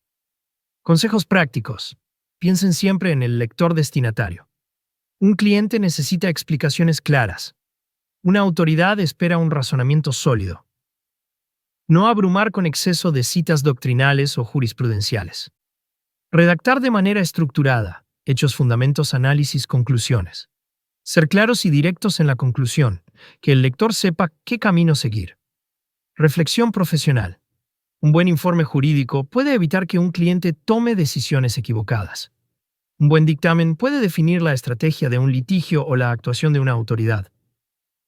Consejos prácticos. Piensen siempre en el lector destinatario. Un cliente necesita explicaciones claras. Una autoridad espera un razonamiento sólido. No abrumar con exceso de citas doctrinales o jurisprudenciales. Redactar de manera estructurada, hechos, fundamentos, análisis, conclusiones. Ser claros y directos en la conclusión, que el lector sepa qué camino seguir. Reflexión profesional. Un buen informe jurídico puede evitar que un cliente tome decisiones equivocadas. Un buen dictamen puede definir la estrategia de un litigio o la actuación de una autoridad.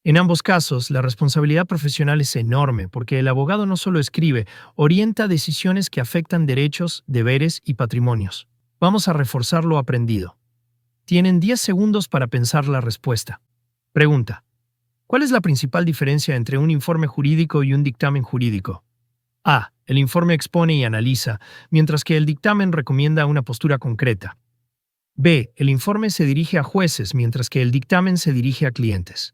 En ambos casos, la responsabilidad profesional es enorme porque el abogado no solo escribe, orienta decisiones que afectan derechos, deberes y patrimonios. Vamos a reforzar lo aprendido. Tienen 10 segundos para pensar la respuesta. Pregunta: ¿cuál es la principal diferencia entre un informe jurídico y un dictamen jurídico? A. El informe expone y analiza, mientras que el dictamen recomienda una postura concreta. B. El informe se dirige a jueces, mientras que el dictamen se dirige a clientes.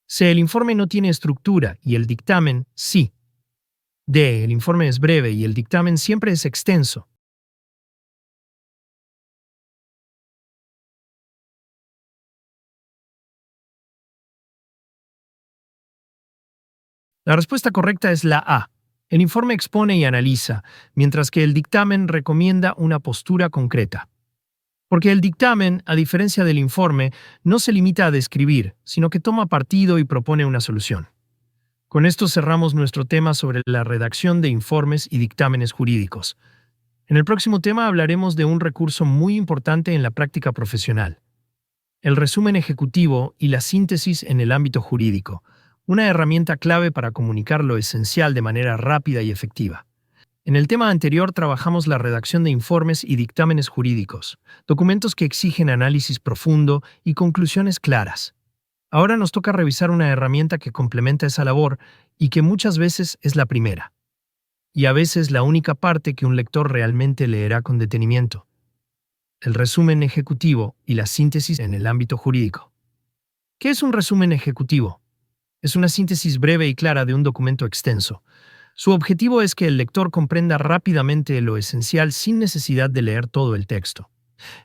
C. El informe no tiene estructura y el dictamen sí. D. El informe es breve y el dictamen siempre es extenso. La respuesta correcta es la A. El informe expone y analiza, mientras que el dictamen recomienda una postura concreta. Porque el dictamen, a diferencia del informe, no se limita a describir, sino que toma partido y propone una solución. Con esto cerramos nuestro tema sobre la redacción de informes y dictámenes jurídicos. En el próximo tema hablaremos de un recurso muy importante en la práctica profesional: el resumen ejecutivo y la síntesis en el ámbito jurídico, una herramienta clave para comunicar lo esencial de manera rápida y efectiva. En el tema anterior trabajamos la redacción de informes y dictámenes jurídicos, documentos que exigen análisis profundo y conclusiones claras. Ahora nos toca revisar una herramienta que complementa esa labor y que muchas veces es la primera, y a veces la única parte que un lector realmente leerá con detenimiento: el resumen ejecutivo y la síntesis en el ámbito jurídico. ¿Qué es un resumen ejecutivo? Es una síntesis breve y clara de un documento extenso. Su objetivo es que el lector comprenda rápidamente lo esencial sin necesidad de leer todo el texto.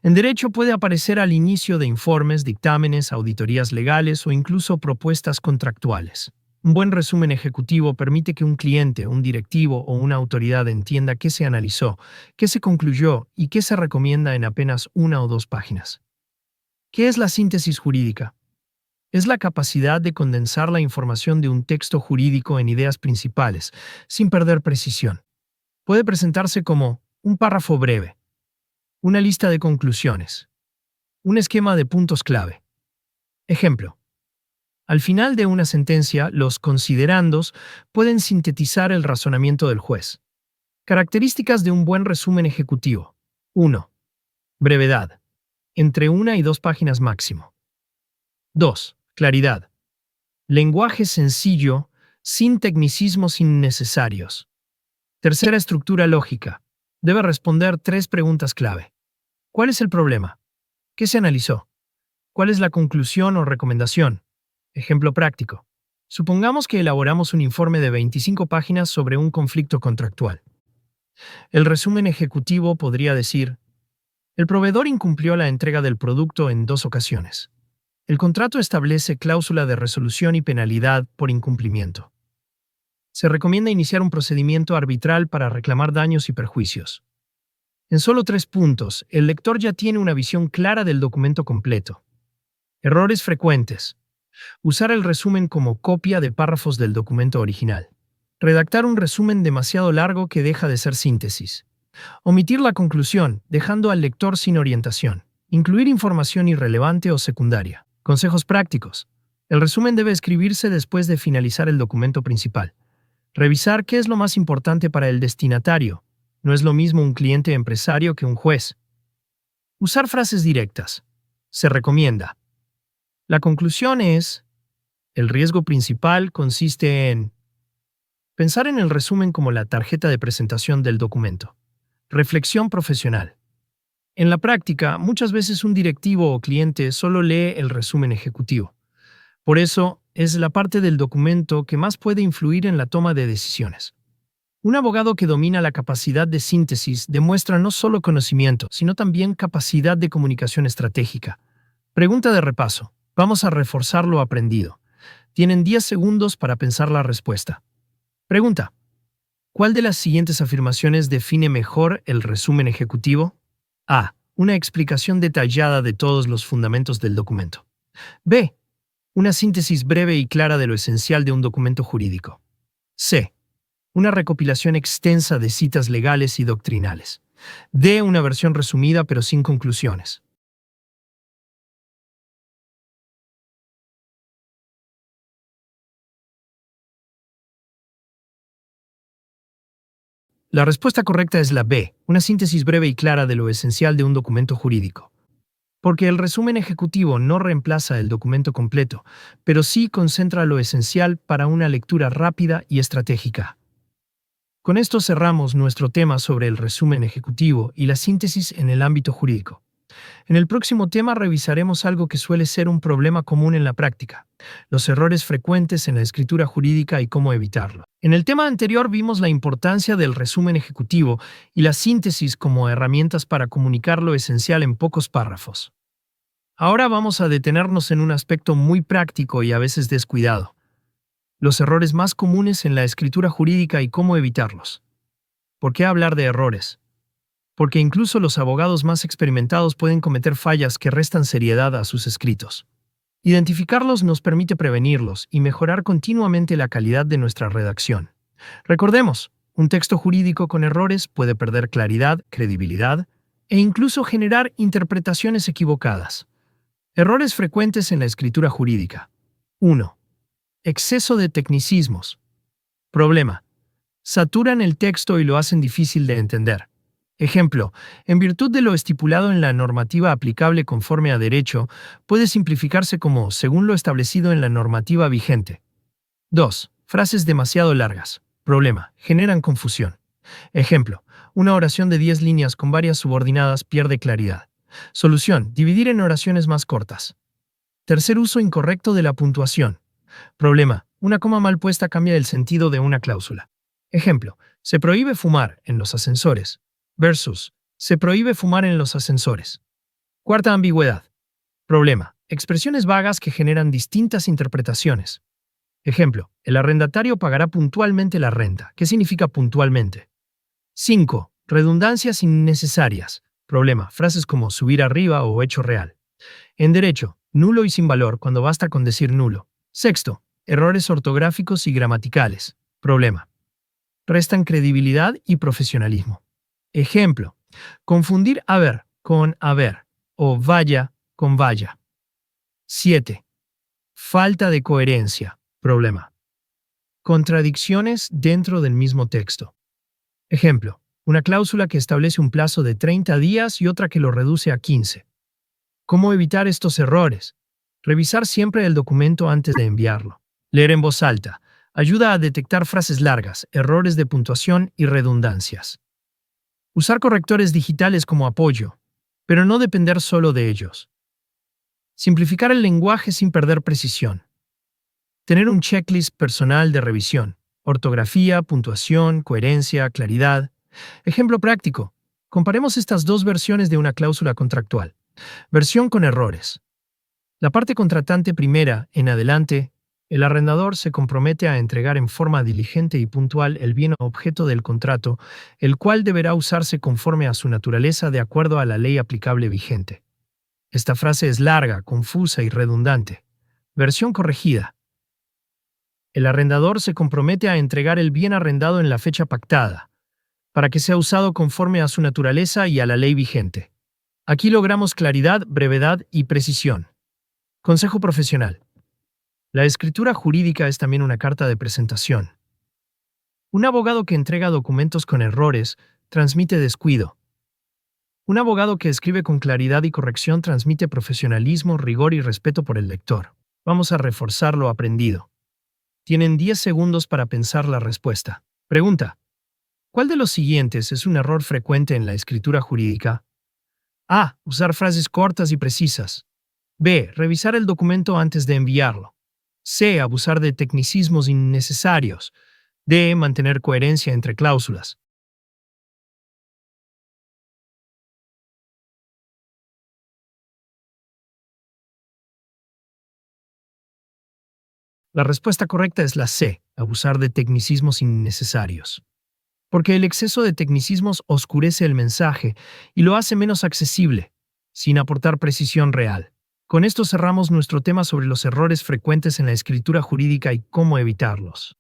En derecho puede aparecer al inicio de informes, dictámenes, auditorías legales o incluso propuestas contractuales. Un buen resumen ejecutivo permite que un cliente, un directivo o una autoridad entienda qué se analizó, qué se concluyó y qué se recomienda en apenas 1 o 2 páginas. ¿Qué es la síntesis jurídica? Es la capacidad de condensar la información de un texto jurídico en ideas principales, sin perder precisión. Puede presentarse como un párrafo breve, una lista de conclusiones, un esquema de puntos clave. Ejemplo: al final de una sentencia, los considerandos pueden sintetizar el razonamiento del juez. Características de un buen resumen ejecutivo. 1. Brevedad, entre 1 y 2 páginas máximo. 2. Claridad. Lenguaje sencillo, sin tecnicismos innecesarios. Tercera, estructura lógica. Debe responder 3 preguntas clave. ¿Cuál es el problema? ¿Qué se analizó? ¿Cuál es la conclusión o recomendación? Ejemplo práctico. Supongamos que elaboramos un informe de 25 páginas sobre un conflicto contractual. El resumen ejecutivo podría decir: el proveedor incumplió la entrega del producto en 2 ocasiones. El contrato establece cláusula de resolución y penalidad por incumplimiento. Se recomienda iniciar un procedimiento arbitral para reclamar daños y perjuicios. En solo 3 puntos, el lector ya tiene una visión clara del documento completo. Errores frecuentes: usar el resumen como copia de párrafos del documento original. Redactar un resumen demasiado largo que deja de ser síntesis. Omitir la conclusión, dejando al lector sin orientación. Incluir información irrelevante o secundaria. Consejos prácticos. El resumen debe escribirse después de finalizar el documento principal. Revisar qué es lo más importante para el destinatario. No es lo mismo un cliente empresario que un juez. Usar frases directas. Se recomienda. La conclusión es: el riesgo principal consiste en pensar en el resumen como la tarjeta de presentación del documento. Reflexión profesional. En la práctica, muchas veces un directivo o cliente solo lee el resumen ejecutivo. Por eso, es la parte del documento que más puede influir en la toma de decisiones. Un abogado que domina la capacidad de síntesis demuestra no solo conocimiento, sino también capacidad de comunicación estratégica. Pregunta de repaso. Vamos a reforzar lo aprendido. Tienen 10 segundos para pensar la respuesta. Pregunta: ¿cuál de las siguientes afirmaciones define mejor el resumen ejecutivo? A. Una explicación detallada de todos los fundamentos del documento. B. Una síntesis breve y clara de lo esencial de un documento jurídico. C. Una recopilación extensa de citas legales y doctrinales. D. Una versión resumida pero sin conclusiones. La respuesta correcta es la B, una síntesis breve y clara de lo esencial de un documento jurídico. Porque el resumen ejecutivo no reemplaza el documento completo, pero sí concentra lo esencial para una lectura rápida y estratégica. Con esto cerramos nuestro tema sobre el resumen ejecutivo y la síntesis en el ámbito jurídico. En el próximo tema revisaremos algo que suele ser un problema común en la práctica: los errores frecuentes en la escritura jurídica y cómo evitarlo. En el tema anterior vimos la importancia del resumen ejecutivo y la síntesis como herramientas para comunicar lo esencial en pocos párrafos. Ahora vamos a detenernos en un aspecto muy práctico y a veces descuidado: Los errores más comunes en la escritura jurídica y cómo evitarlos. ¿Por qué hablar de errores? Porque incluso los abogados más experimentados pueden cometer fallas que restan seriedad a sus escritos. Identificarlos nos permite prevenirlos y mejorar continuamente la calidad de nuestra redacción. Recordemos, un texto jurídico con errores puede perder claridad, credibilidad e incluso generar interpretaciones equivocadas. Errores frecuentes en la escritura jurídica. 1. Exceso de tecnicismos. Problema. Saturan el texto y lo hacen difícil de entender. Ejemplo, en virtud de lo estipulado en la normativa aplicable conforme a derecho, puede simplificarse como según lo establecido en la normativa vigente. 2. Frases demasiado largas. Problema. Generan confusión. Ejemplo, una oración de 10 líneas con varias subordinadas pierde claridad. Solución. Dividir en oraciones más cortas. Tercer uso incorrecto de la puntuación. Problema. Una coma mal puesta cambia el sentido de una cláusula. Ejemplo, se prohíbe fumar en los ascensores versus se prohíbe fumar en los ascensores. Cuarta ambigüedad. Problema. Expresiones vagas que generan distintas interpretaciones. Ejemplo, el arrendatario pagará puntualmente la renta. ¿Qué significa puntualmente? 5. Redundancias innecesarias. Problema. Frases como subir arriba o hecho real. En derecho, nulo y sin valor cuando basta con decir nulo. Sexto. Errores ortográficos y gramaticales. Problema. Restan credibilidad y profesionalismo. Ejemplo, confundir haber con haber o vaya con vaya. 7. Falta de coherencia. Problema. Contradicciones dentro del mismo texto. Ejemplo, una cláusula que establece un plazo de 30 días y otra que lo reduce a 15. ¿Cómo evitar estos errores? Revisar siempre el documento antes de enviarlo. Leer en voz alta. Ayuda a detectar frases largas, errores de puntuación y redundancias. Usar correctores digitales como apoyo, pero no depender solo de ellos. Simplificar el lenguaje sin perder precisión. Tener un checklist personal de revisión. Ortografía, puntuación, coherencia, claridad. Ejemplo práctico. Comparemos estas dos versiones de una cláusula contractual. Versión con errores. La parte contratante primera, en adelante, el arrendador se compromete a entregar en forma diligente y puntual el bien objeto del contrato, el cual deberá usarse conforme a su naturaleza de acuerdo a la ley aplicable vigente. Esta frase es larga, confusa y redundante. Versión corregida. El arrendador se compromete a entregar el bien arrendado en la fecha pactada, para que sea usado conforme a su naturaleza y a la ley vigente. Aquí logramos claridad, brevedad y precisión. Consejo profesional. La escritura jurídica es también una carta de presentación. Un abogado que entrega documentos con errores transmite descuido. Un abogado que escribe con claridad y corrección transmite profesionalismo, rigor y respeto por el lector. Vamos a reforzar lo aprendido. Tienen 10 segundos para pensar la respuesta. Pregunta. ¿Cuál de los siguientes es un error frecuente en la escritura jurídica? A. Usar frases cortas y precisas. B. Revisar el documento antes de enviarlo. C. Abusar de tecnicismos innecesarios. D. Mantener coherencia entre cláusulas. La respuesta correcta es la C. Abusar de tecnicismos innecesarios. Porque el exceso de tecnicismos oscurece el mensaje y lo hace menos accesible, sin aportar precisión real. Con esto cerramos nuestro tema sobre los errores frecuentes en la escritura jurídica y cómo evitarlos.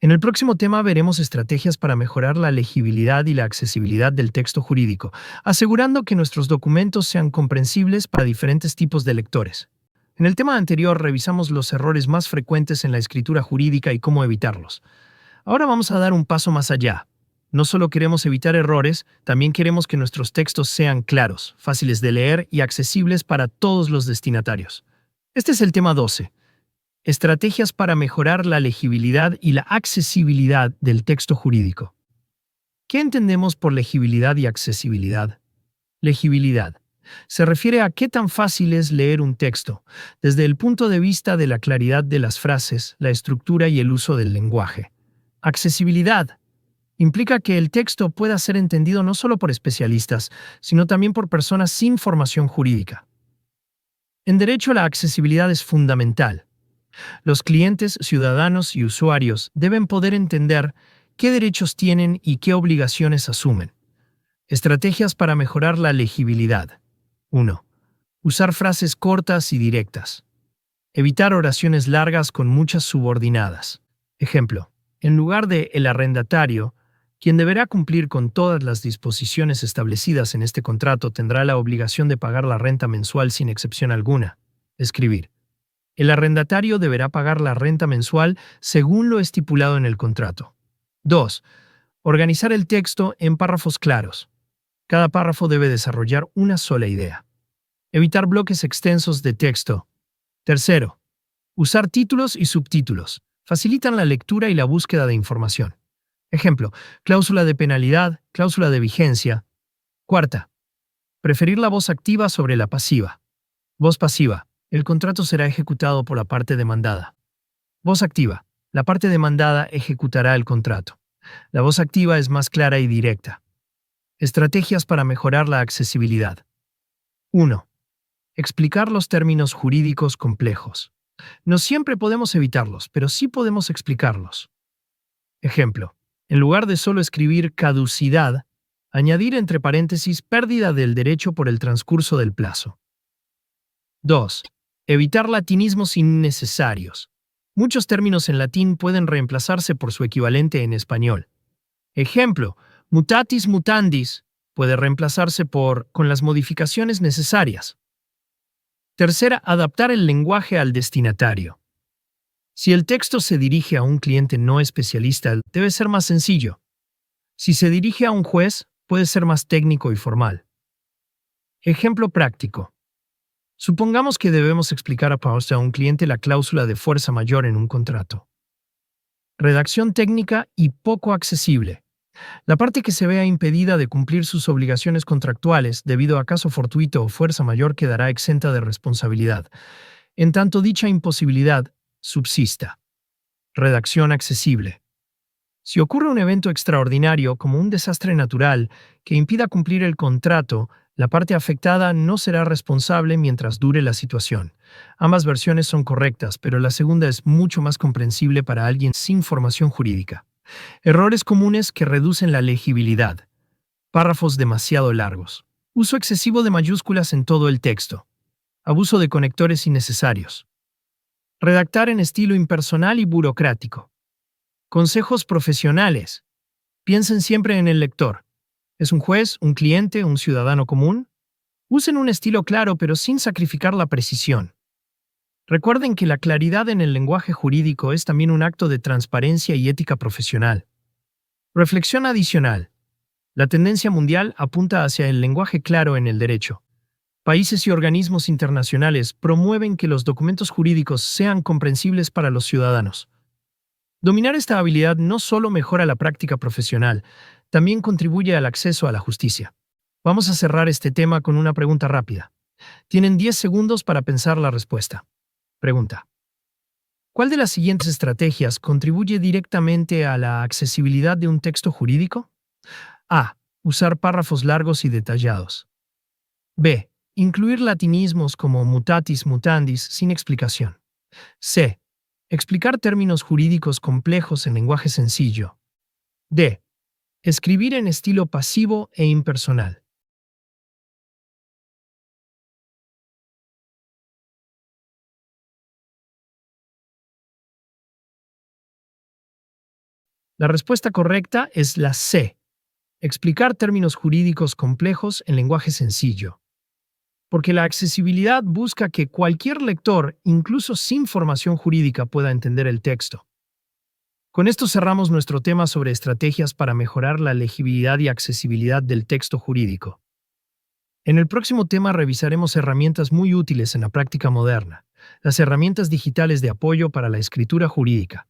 En el próximo tema veremos estrategias para mejorar la legibilidad y la accesibilidad del texto jurídico, asegurando que nuestros documentos sean comprensibles para diferentes tipos de lectores. En el tema anterior revisamos los errores más frecuentes en la escritura jurídica y cómo evitarlos. Ahora vamos a dar un paso más allá. No solo queremos evitar errores, también queremos que nuestros textos sean claros, fáciles de leer y accesibles para todos los destinatarios. Este es el tema 12. Estrategias para mejorar la legibilidad y la accesibilidad del texto jurídico. ¿Qué entendemos por legibilidad y accesibilidad? Legibilidad se refiere a qué tan fácil es leer un texto, desde el punto de vista de la claridad de las frases, la estructura y el uso del lenguaje. Accesibilidad implica que el texto pueda ser entendido no solo por especialistas, sino también por personas sin formación jurídica. En derecho, la accesibilidad es fundamental. Los clientes, ciudadanos y usuarios deben poder entender qué derechos tienen y qué obligaciones asumen. Estrategias para mejorar la legibilidad. 1. Usar frases cortas y directas. Evitar oraciones largas con muchas subordinadas. Ejemplo, en lugar de el arrendatario, quien deberá cumplir con todas las disposiciones establecidas en este contrato tendrá la obligación de pagar la renta mensual sin excepción alguna. Escribir. El arrendatario deberá pagar la renta mensual según lo estipulado en el contrato. 2. Organizar el texto en párrafos claros. Cada párrafo debe desarrollar una sola idea. Evitar bloques extensos de texto. Tercero, usar títulos y subtítulos. Facilitan la lectura y la búsqueda de información. Ejemplo, cláusula de penalidad, cláusula de vigencia. Cuarta, preferir la voz activa sobre la pasiva. Voz pasiva. El contrato será ejecutado por la parte demandada. Voz activa. La parte demandada ejecutará el contrato. La voz activa es más clara y directa. Estrategias para mejorar la accesibilidad. 1. Explicar los términos jurídicos complejos. No siempre podemos evitarlos, pero sí podemos explicarlos. Ejemplo, en lugar de solo escribir caducidad, añadir entre paréntesis pérdida del derecho por el transcurso del plazo. 2. Evitar latinismos innecesarios. Muchos términos en latín pueden reemplazarse por su equivalente en español. Ejemplo, mutatis mutandis puede reemplazarse por con las modificaciones necesarias. Tercera, adaptar el lenguaje al destinatario. Si el texto se dirige a un cliente no especialista, debe ser más sencillo. Si se dirige a un juez, puede ser más técnico y formal. Ejemplo práctico. Supongamos que debemos explicar a un cliente la cláusula de fuerza mayor en un contrato. Redacción técnica y poco accesible. La parte que se vea impedida de cumplir sus obligaciones contractuales debido a caso fortuito o fuerza mayor quedará exenta de responsabilidad, en tanto dicha imposibilidad subsista. Redacción accesible. Si ocurre un evento extraordinario como un desastre natural que impida cumplir el contrato, la parte afectada no será responsable mientras dure la situación. Ambas versiones son correctas, pero la segunda es mucho más comprensible para alguien sin formación jurídica. Errores comunes que reducen la legibilidad. Párrafos demasiado largos. Uso excesivo de mayúsculas en todo el texto. Abuso de conectores innecesarios. Redactar en estilo impersonal y burocrático. Consejos profesionales. Piensen siempre en el lector. ¿Es un juez, un cliente, un ciudadano común? Usen un estilo claro pero sin sacrificar la precisión. Recuerden que la claridad en el lenguaje jurídico es también un acto de transparencia y ética profesional. Reflexión adicional. La tendencia mundial apunta hacia el lenguaje claro en el derecho. Países y organismos internacionales promueven que los documentos jurídicos sean comprensibles para los ciudadanos. Dominar esta habilidad no solo mejora la práctica profesional, también contribuye al acceso a la justicia. Vamos a cerrar este tema con una pregunta rápida. Tienen 10 segundos para pensar la respuesta. Pregunta. ¿Cuál de las siguientes estrategias contribuye directamente a la accesibilidad de un texto jurídico? A. Usar párrafos largos y detallados. B. Incluir latinismos como mutatis mutandis sin explicación. C. Explicar términos jurídicos complejos en lenguaje sencillo. D. Escribir en estilo pasivo e impersonal. La respuesta correcta es la C. Explicar términos jurídicos complejos en lenguaje sencillo. Porque la accesibilidad busca que cualquier lector, incluso sin formación jurídica, pueda entender el texto. Con esto cerramos nuestro tema sobre estrategias para mejorar la legibilidad y accesibilidad del texto jurídico. En el próximo tema revisaremos herramientas muy útiles en la práctica moderna, las herramientas digitales de apoyo para la escritura jurídica.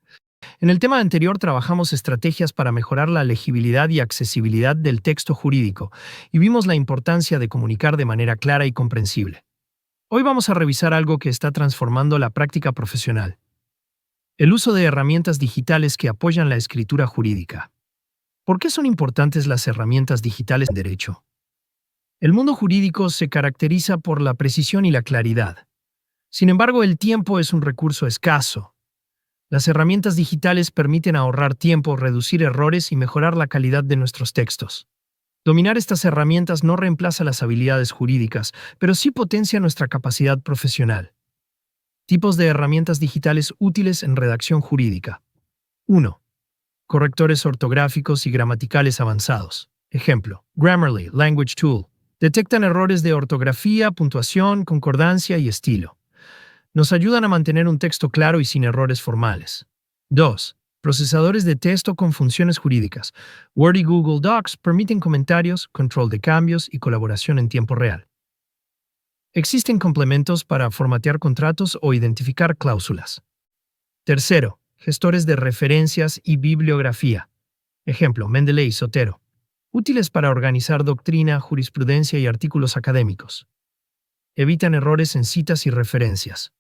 En el tema anterior trabajamos estrategias para mejorar la legibilidad y accesibilidad del texto jurídico y vimos la importancia de comunicar de manera clara y comprensible. Hoy vamos a revisar algo que está transformando la práctica profesional: el uso de herramientas digitales que apoyan la escritura jurídica. ¿Por qué son importantes las herramientas digitales en derecho? El mundo jurídico se caracteriza por la precisión y la claridad. Sin embargo, el tiempo es un recurso escaso. Las herramientas digitales permiten ahorrar tiempo, reducir errores y mejorar la calidad de nuestros textos. Dominar estas herramientas no reemplaza las habilidades jurídicas, pero sí potencia nuestra capacidad profesional. Tipos de herramientas digitales útiles en redacción jurídica. 1. Correctores ortográficos y gramaticales avanzados. Ejemplo, Grammarly, Language Tool. Detectan errores de ortografía, puntuación, concordancia y estilo. Nos ayudan a mantener un texto claro y sin errores formales. 2. Procesadores de texto con funciones jurídicas. Word y Google Docs permiten comentarios, control de cambios y colaboración en tiempo real. Existen complementos para formatear contratos o identificar cláusulas. Tercero, gestores de referencias y bibliografía. Ejemplo, Mendeley y Zotero. Útiles para organizar doctrina, jurisprudencia y artículos académicos. Evitan errores en citas y referencias.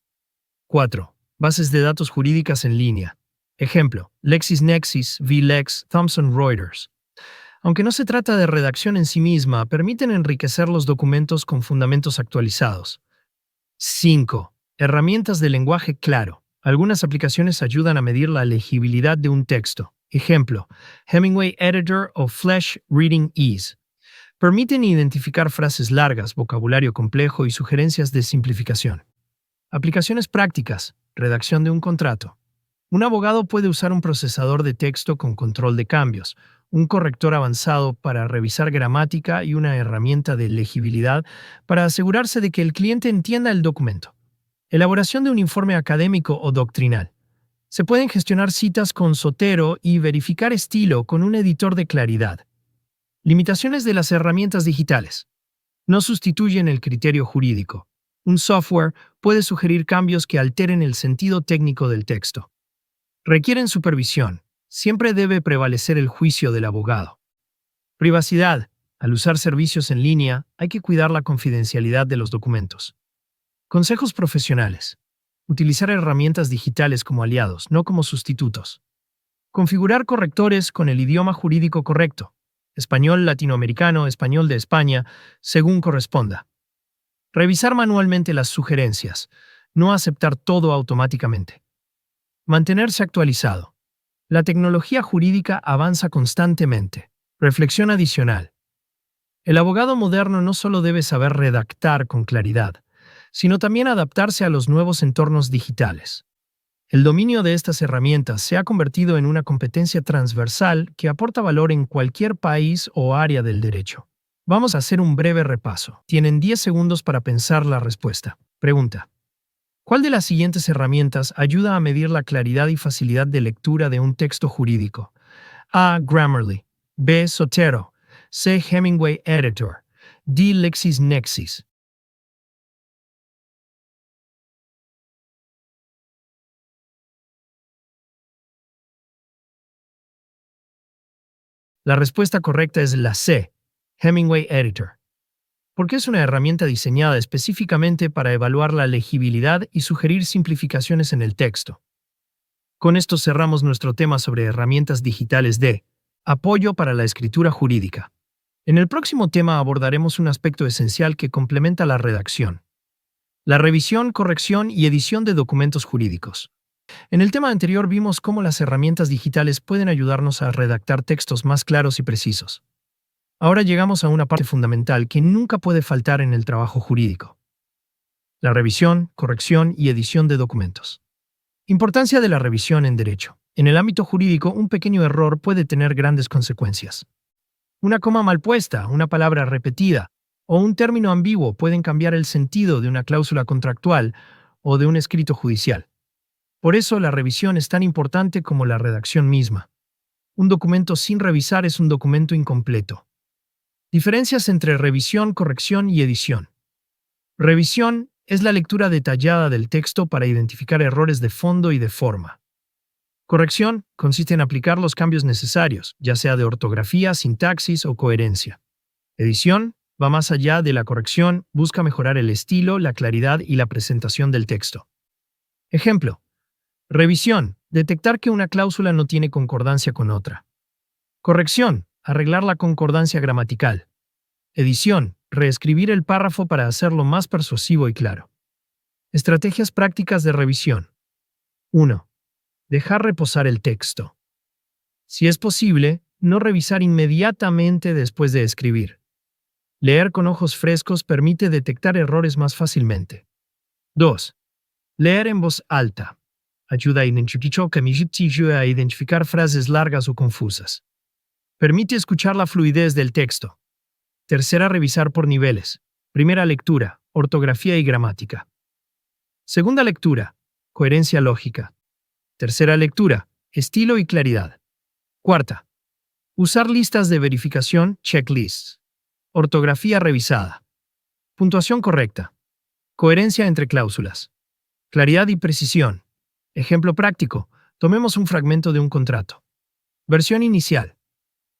4. Bases de datos jurídicas en línea. Ejemplo, LexisNexis, VLex, Thomson Reuters. Aunque no se trata de redacción en sí misma, permiten enriquecer los documentos con fundamentos actualizados. 5. Herramientas de lenguaje claro. Algunas aplicaciones ayudan a medir la legibilidad de un texto. Ejemplo, Hemingway Editor o Flash Reading Ease. Permiten identificar frases largas, vocabulario complejo y sugerencias de simplificación. Aplicaciones prácticas. Redacción de un contrato. Un abogado puede usar un procesador de texto con control de cambios, un corrector avanzado para revisar gramática y una herramienta de legibilidad para asegurarse de que el cliente entienda el documento. Elaboración de un informe académico o doctrinal. Se pueden gestionar citas con Zotero y verificar estilo con un editor de claridad. Limitaciones de las herramientas digitales. No sustituyen el criterio jurídico. Un software puede sugerir cambios que alteren el sentido técnico del texto. Requieren supervisión. Siempre debe prevalecer el juicio del abogado. Privacidad. Al usar servicios en línea, hay que cuidar la confidencialidad de los documentos. Consejos profesionales. Utilizar herramientas digitales como aliados, no como sustitutos. Configurar correctores con el idioma jurídico correcto. Español latinoamericano, español de España, según corresponda. Revisar manualmente las sugerencias. No aceptar todo automáticamente. Mantenerse actualizado. La tecnología jurídica avanza constantemente. Reflexión adicional. El abogado moderno no solo debe saber redactar con claridad, sino también adaptarse a los nuevos entornos digitales. El dominio de estas herramientas se ha convertido en una competencia transversal que aporta valor en cualquier país o área del derecho. Vamos a hacer un breve repaso. Tienen 10 segundos para pensar la respuesta. Pregunta. ¿Cuál de las siguientes herramientas ayuda a medir la claridad y facilidad de lectura de un texto jurídico? A. Grammarly. B. Zotero. C. Hemingway Editor. D. LexisNexis. La respuesta correcta es la C. Hemingway Editor, porque es una herramienta diseñada específicamente para evaluar la legibilidad y sugerir simplificaciones en el texto. Con esto cerramos nuestro tema sobre herramientas digitales de apoyo para la escritura jurídica. En el próximo tema abordaremos un aspecto esencial que complementa la redacción: la revisión, corrección y edición de documentos jurídicos. En el tema anterior vimos cómo las herramientas digitales pueden ayudarnos a redactar textos más claros y precisos. Ahora llegamos a una parte fundamental que nunca puede faltar en el trabajo jurídico: la revisión, corrección y edición de documentos. Importancia de la revisión en derecho. En el ámbito jurídico, un pequeño error puede tener grandes consecuencias. Una coma mal puesta, una palabra repetida o un término ambiguo pueden cambiar el sentido de una cláusula contractual o de un escrito judicial. Por eso, la revisión es tan importante como la redacción misma. Un documento sin revisar es un documento incompleto. Diferencias entre revisión, corrección y edición. Revisión es la lectura detallada del texto para identificar errores de fondo y de forma. Corrección consiste en aplicar los cambios necesarios, ya sea de ortografía, sintaxis o coherencia. Edición va más allá de la corrección, busca mejorar el estilo, la claridad y la presentación del texto. Ejemplo. Revisión: detectar que una cláusula no tiene concordancia con otra. Corrección: arreglar la concordancia gramatical. Edición: reescribir el párrafo para hacerlo más persuasivo y claro. Estrategias prácticas de revisión. 1. Dejar reposar el texto. Si es posible, no revisar inmediatamente después de escribir. Leer con ojos frescos permite detectar errores más fácilmente. 2. Leer en voz alta. Ayuda a identificar frases largas o confusas. Permite escuchar la fluidez del texto. Tercera, revisar por niveles. Primera lectura, ortografía y gramática. Segunda lectura, coherencia lógica. Tercera lectura, estilo y claridad. Cuarta, usar listas de verificación, checklists. Ortografía revisada. Puntuación correcta. Coherencia entre cláusulas. Claridad y precisión. Ejemplo práctico. Tomemos un fragmento de un contrato. Versión inicial.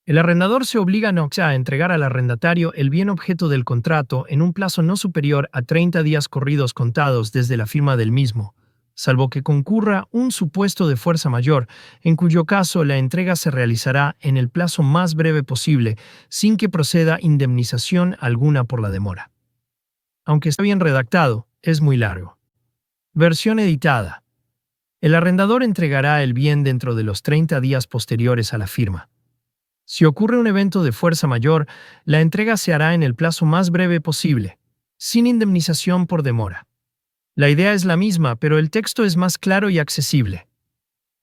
El arrendador se obliga a entregar al arrendatario el bien objeto del contrato en un plazo no superior a 30 días corridos contados desde la firma del mismo, salvo que concurra un supuesto de fuerza mayor, en cuyo caso la entrega se realizará en el plazo más breve posible, sin que proceda indemnización alguna por la demora. Aunque está bien redactado, es muy largo. Versión editada. El arrendador entregará el bien dentro de los 30 días posteriores a la firma. Si ocurre un evento de fuerza mayor, la entrega se hará en el plazo más breve posible, sin indemnización por demora. La idea es la misma, pero el texto es más claro y accesible.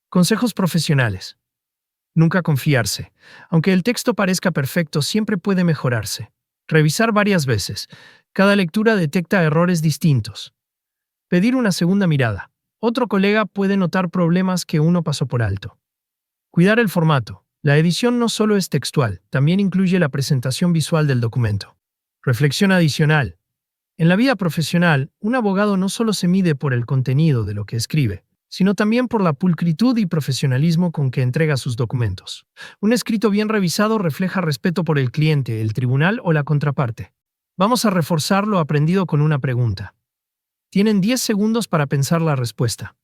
Consejos profesionales. Nunca confiarse. Aunque el texto parezca perfecto, siempre puede mejorarse. Revisar varias veces. Cada lectura detecta errores distintos. Pedir una segunda mirada. Otro colega puede notar problemas que uno pasó por alto. Cuidar el formato. La edición no solo es textual, también incluye la presentación visual del documento. Reflexión adicional. En la vida profesional, un abogado no solo se mide por el contenido de lo que escribe, sino también por la pulcritud y profesionalismo con que entrega sus documentos. Un escrito bien revisado refleja respeto por el cliente, el tribunal o la contraparte. Vamos a reforzar lo aprendido con una pregunta. Tienen 10 segundos para pensar la respuesta.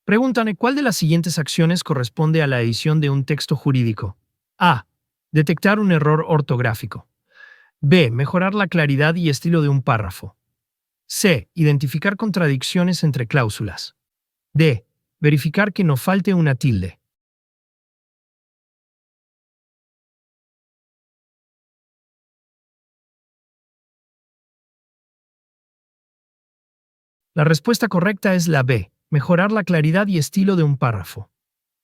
Pregúntame cuál de las siguientes acciones corresponde a la edición de un texto jurídico. A. Detectar un error ortográfico. B. Mejorar la claridad y estilo de un párrafo. C. Identificar contradicciones entre cláusulas. D. Verificar que no falte una tilde. La respuesta correcta es la B. Mejorar la claridad y estilo de un párrafo.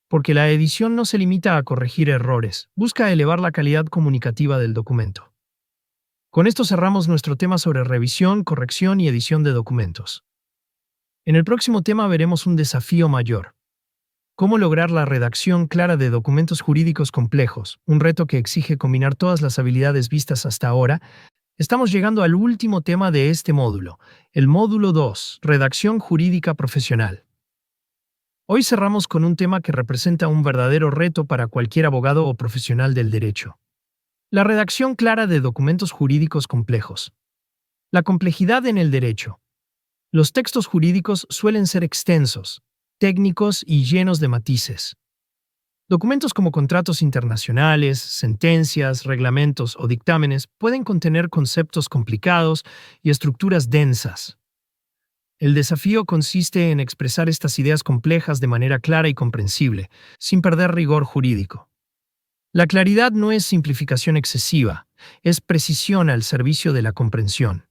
Porque la edición no se limita a corregir errores, busca elevar la calidad comunicativa del documento. Con esto cerramos nuestro tema sobre revisión, corrección y edición de documentos. En el próximo tema veremos un desafío mayor. Cómo lograr la redacción clara de documentos jurídicos complejos, un reto que exige combinar todas las habilidades vistas hasta ahora. Estamos llegando al último tema de este módulo, el módulo 2, redacción jurídica profesional. Hoy cerramos con un tema que representa un verdadero reto para cualquier abogado o profesional del derecho. La redacción clara de documentos jurídicos complejos. La complejidad en el derecho. Los textos jurídicos suelen ser extensos, técnicos y llenos de matices. Documentos como contratos internacionales, sentencias, reglamentos o dictámenes pueden contener conceptos complicados y estructuras densas. El desafío consiste en expresar estas ideas complejas de manera clara y comprensible, sin perder rigor jurídico. La claridad no es simplificación excesiva, es precisión al servicio de la comprensión.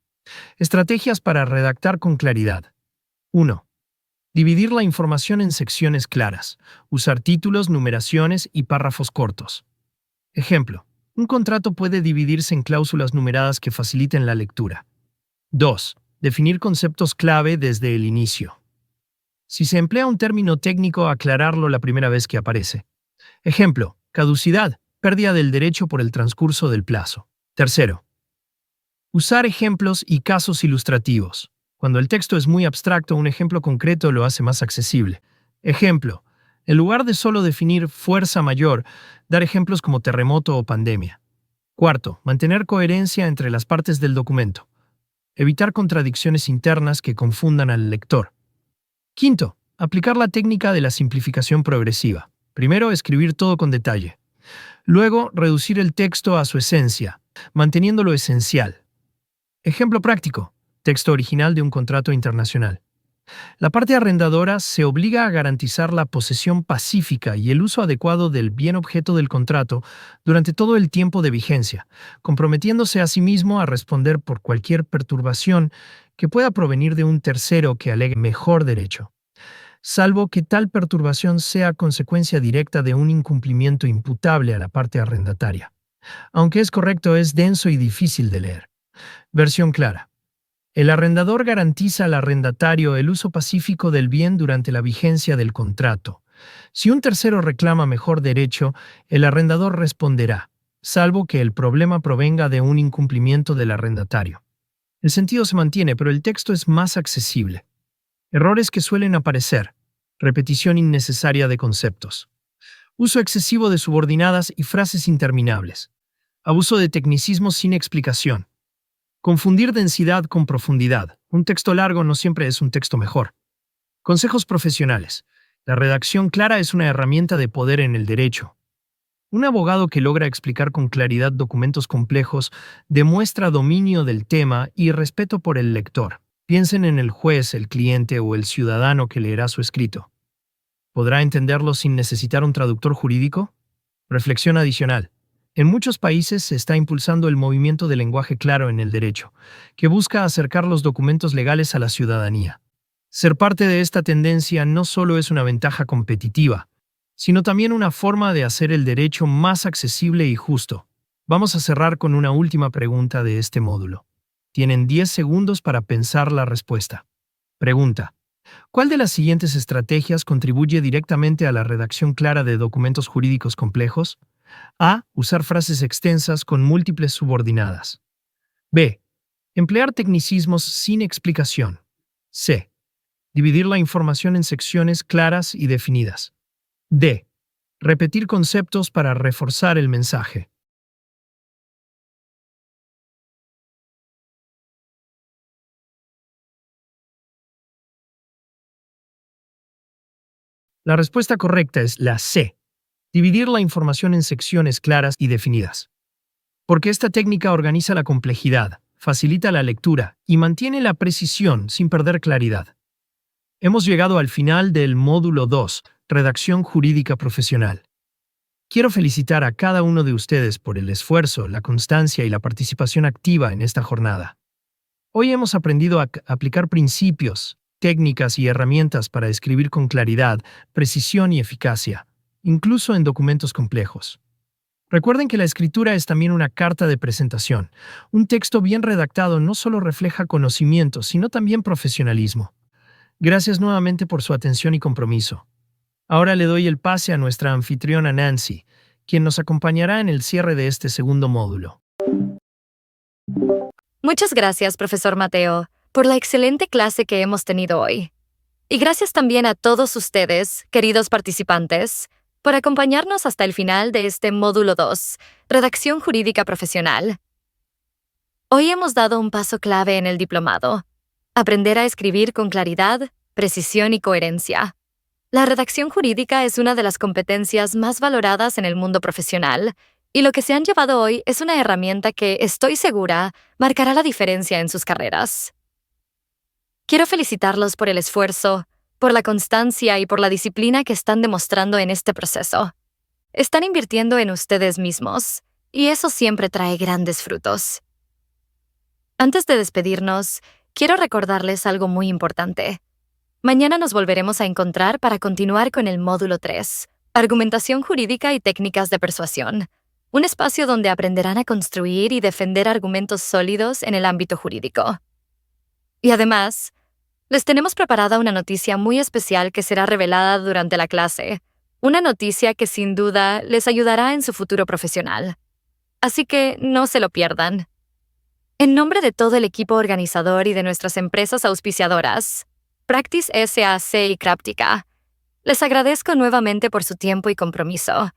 Estrategias para redactar con claridad. 1. Dividir la información en secciones claras. Usar títulos, numeraciones y párrafos cortos. Ejemplo. Un contrato puede dividirse en cláusulas numeradas que faciliten la lectura. 2. Definir conceptos clave desde el inicio. Si se emplea un término técnico, aclararlo la primera vez que aparece. Ejemplo. Caducidad. Pérdida del derecho por el transcurso del plazo. Tercero. Usar ejemplos y casos ilustrativos. Cuando el texto es muy abstracto, un ejemplo concreto lo hace más accesible. Ejemplo. En lugar de solo definir fuerza mayor, dar ejemplos como terremoto o pandemia. Cuarto. Mantener coherencia entre las partes del documento. Evitar contradicciones internas que confundan al lector. Quinto. Aplicar la técnica de la simplificación progresiva. Primero, escribir todo con detalle. Luego, reducir el texto a su esencia, manteniendo lo esencial. Ejemplo práctico. Texto original de un contrato internacional. La parte arrendadora se obliga a garantizar la posesión pacífica y el uso adecuado del bien objeto del contrato durante todo el tiempo de vigencia, comprometiéndose a sí mismo a responder por cualquier perturbación que pueda provenir de un tercero que alegue mejor derecho, salvo que tal perturbación sea consecuencia directa de un incumplimiento imputable a la parte arrendataria. Aunque es correcto, es denso y difícil de leer. Versión clara. El arrendador garantiza al arrendatario el uso pacífico del bien durante la vigencia del contrato. Si un tercero reclama mejor derecho, el arrendador responderá, salvo que el problema provenga de un incumplimiento del arrendatario. El sentido se mantiene, pero el texto es más accesible. Errores que suelen aparecer. Repetición innecesaria de conceptos. Uso excesivo de subordinadas y frases interminables. Abuso de tecnicismos sin explicación. Confundir densidad con profundidad. Un texto largo no siempre es un texto mejor. Consejos profesionales. La redacción clara es una herramienta de poder en el derecho. Un abogado que logra explicar con claridad documentos complejos demuestra dominio del tema y respeto por el lector. Piensen en el juez, el cliente o el ciudadano que leerá su escrito. ¿Podrá entenderlo sin necesitar un traductor jurídico? Reflexión adicional. En muchos países se está impulsando el movimiento de lenguaje claro en el derecho, que busca acercar los documentos legales a la ciudadanía. Ser parte de esta tendencia no solo es una ventaja competitiva, sino también una forma de hacer el derecho más accesible y justo. Vamos a cerrar con una última pregunta de este módulo. Tienen 10 segundos para pensar la respuesta. Pregunta. ¿Cuál de las siguientes estrategias contribuye directamente a la redacción clara de documentos jurídicos complejos? A. Usar frases extensas con múltiples subordinadas. B. Emplear tecnicismos sin explicación. C. Dividir la información en secciones claras y definidas. D. Repetir conceptos para reforzar el mensaje. La respuesta correcta es la C. Dividir la información en secciones claras y definidas. Porque esta técnica organiza la complejidad, facilita la lectura y mantiene la precisión sin perder claridad. Hemos llegado al final del módulo 2, Redacción Jurídica Profesional. Quiero felicitar a cada uno de ustedes por el esfuerzo, la constancia y la participación activa en esta jornada. Hoy hemos aprendido a aplicar principios, técnicas y herramientas para escribir con claridad, precisión y eficacia, incluso en documentos complejos. Recuerden que la escritura es también una carta de presentación. Un texto bien redactado no solo refleja conocimiento, sino también profesionalismo. Gracias nuevamente por su atención y compromiso. Ahora le doy el pase a nuestra anfitriona Nancy, quien nos acompañará en el cierre de este segundo módulo. Muchas gracias, profesor Mateo, por la excelente clase que hemos tenido hoy. Y gracias también a todos ustedes, queridos participantes, por acompañarnos hasta el final de este módulo 2, Redacción Jurídica Profesional. Hoy hemos dado un paso clave en el diplomado: aprender a escribir con claridad, precisión y coherencia. La redacción jurídica es una de las competencias más valoradas en el mundo profesional, y lo que se han llevado hoy es una herramienta que, estoy segura, marcará la diferencia en sus carreras. Quiero felicitarlos por el esfuerzo, por la constancia y por la disciplina que están demostrando en este proceso. Están invirtiendo en ustedes mismos, y eso siempre trae grandes frutos. Antes de despedirnos, quiero recordarles algo muy importante. Mañana nos volveremos a encontrar para continuar con el módulo 3, Argumentación Jurídica y Técnicas de Persuasión, un espacio donde aprenderán a construir y defender argumentos sólidos en el ámbito jurídico. Y además, les tenemos preparada una noticia muy especial que será revelada durante la clase, una noticia que sin duda les ayudará en su futuro profesional. Así que no se lo pierdan. En nombre de todo el equipo organizador y de nuestras empresas auspiciadoras, Practice SAC y Craptica, les agradezco nuevamente por su tiempo y compromiso.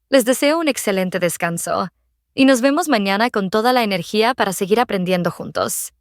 Les deseo un excelente descanso y nos vemos mañana con toda la energía para seguir aprendiendo juntos.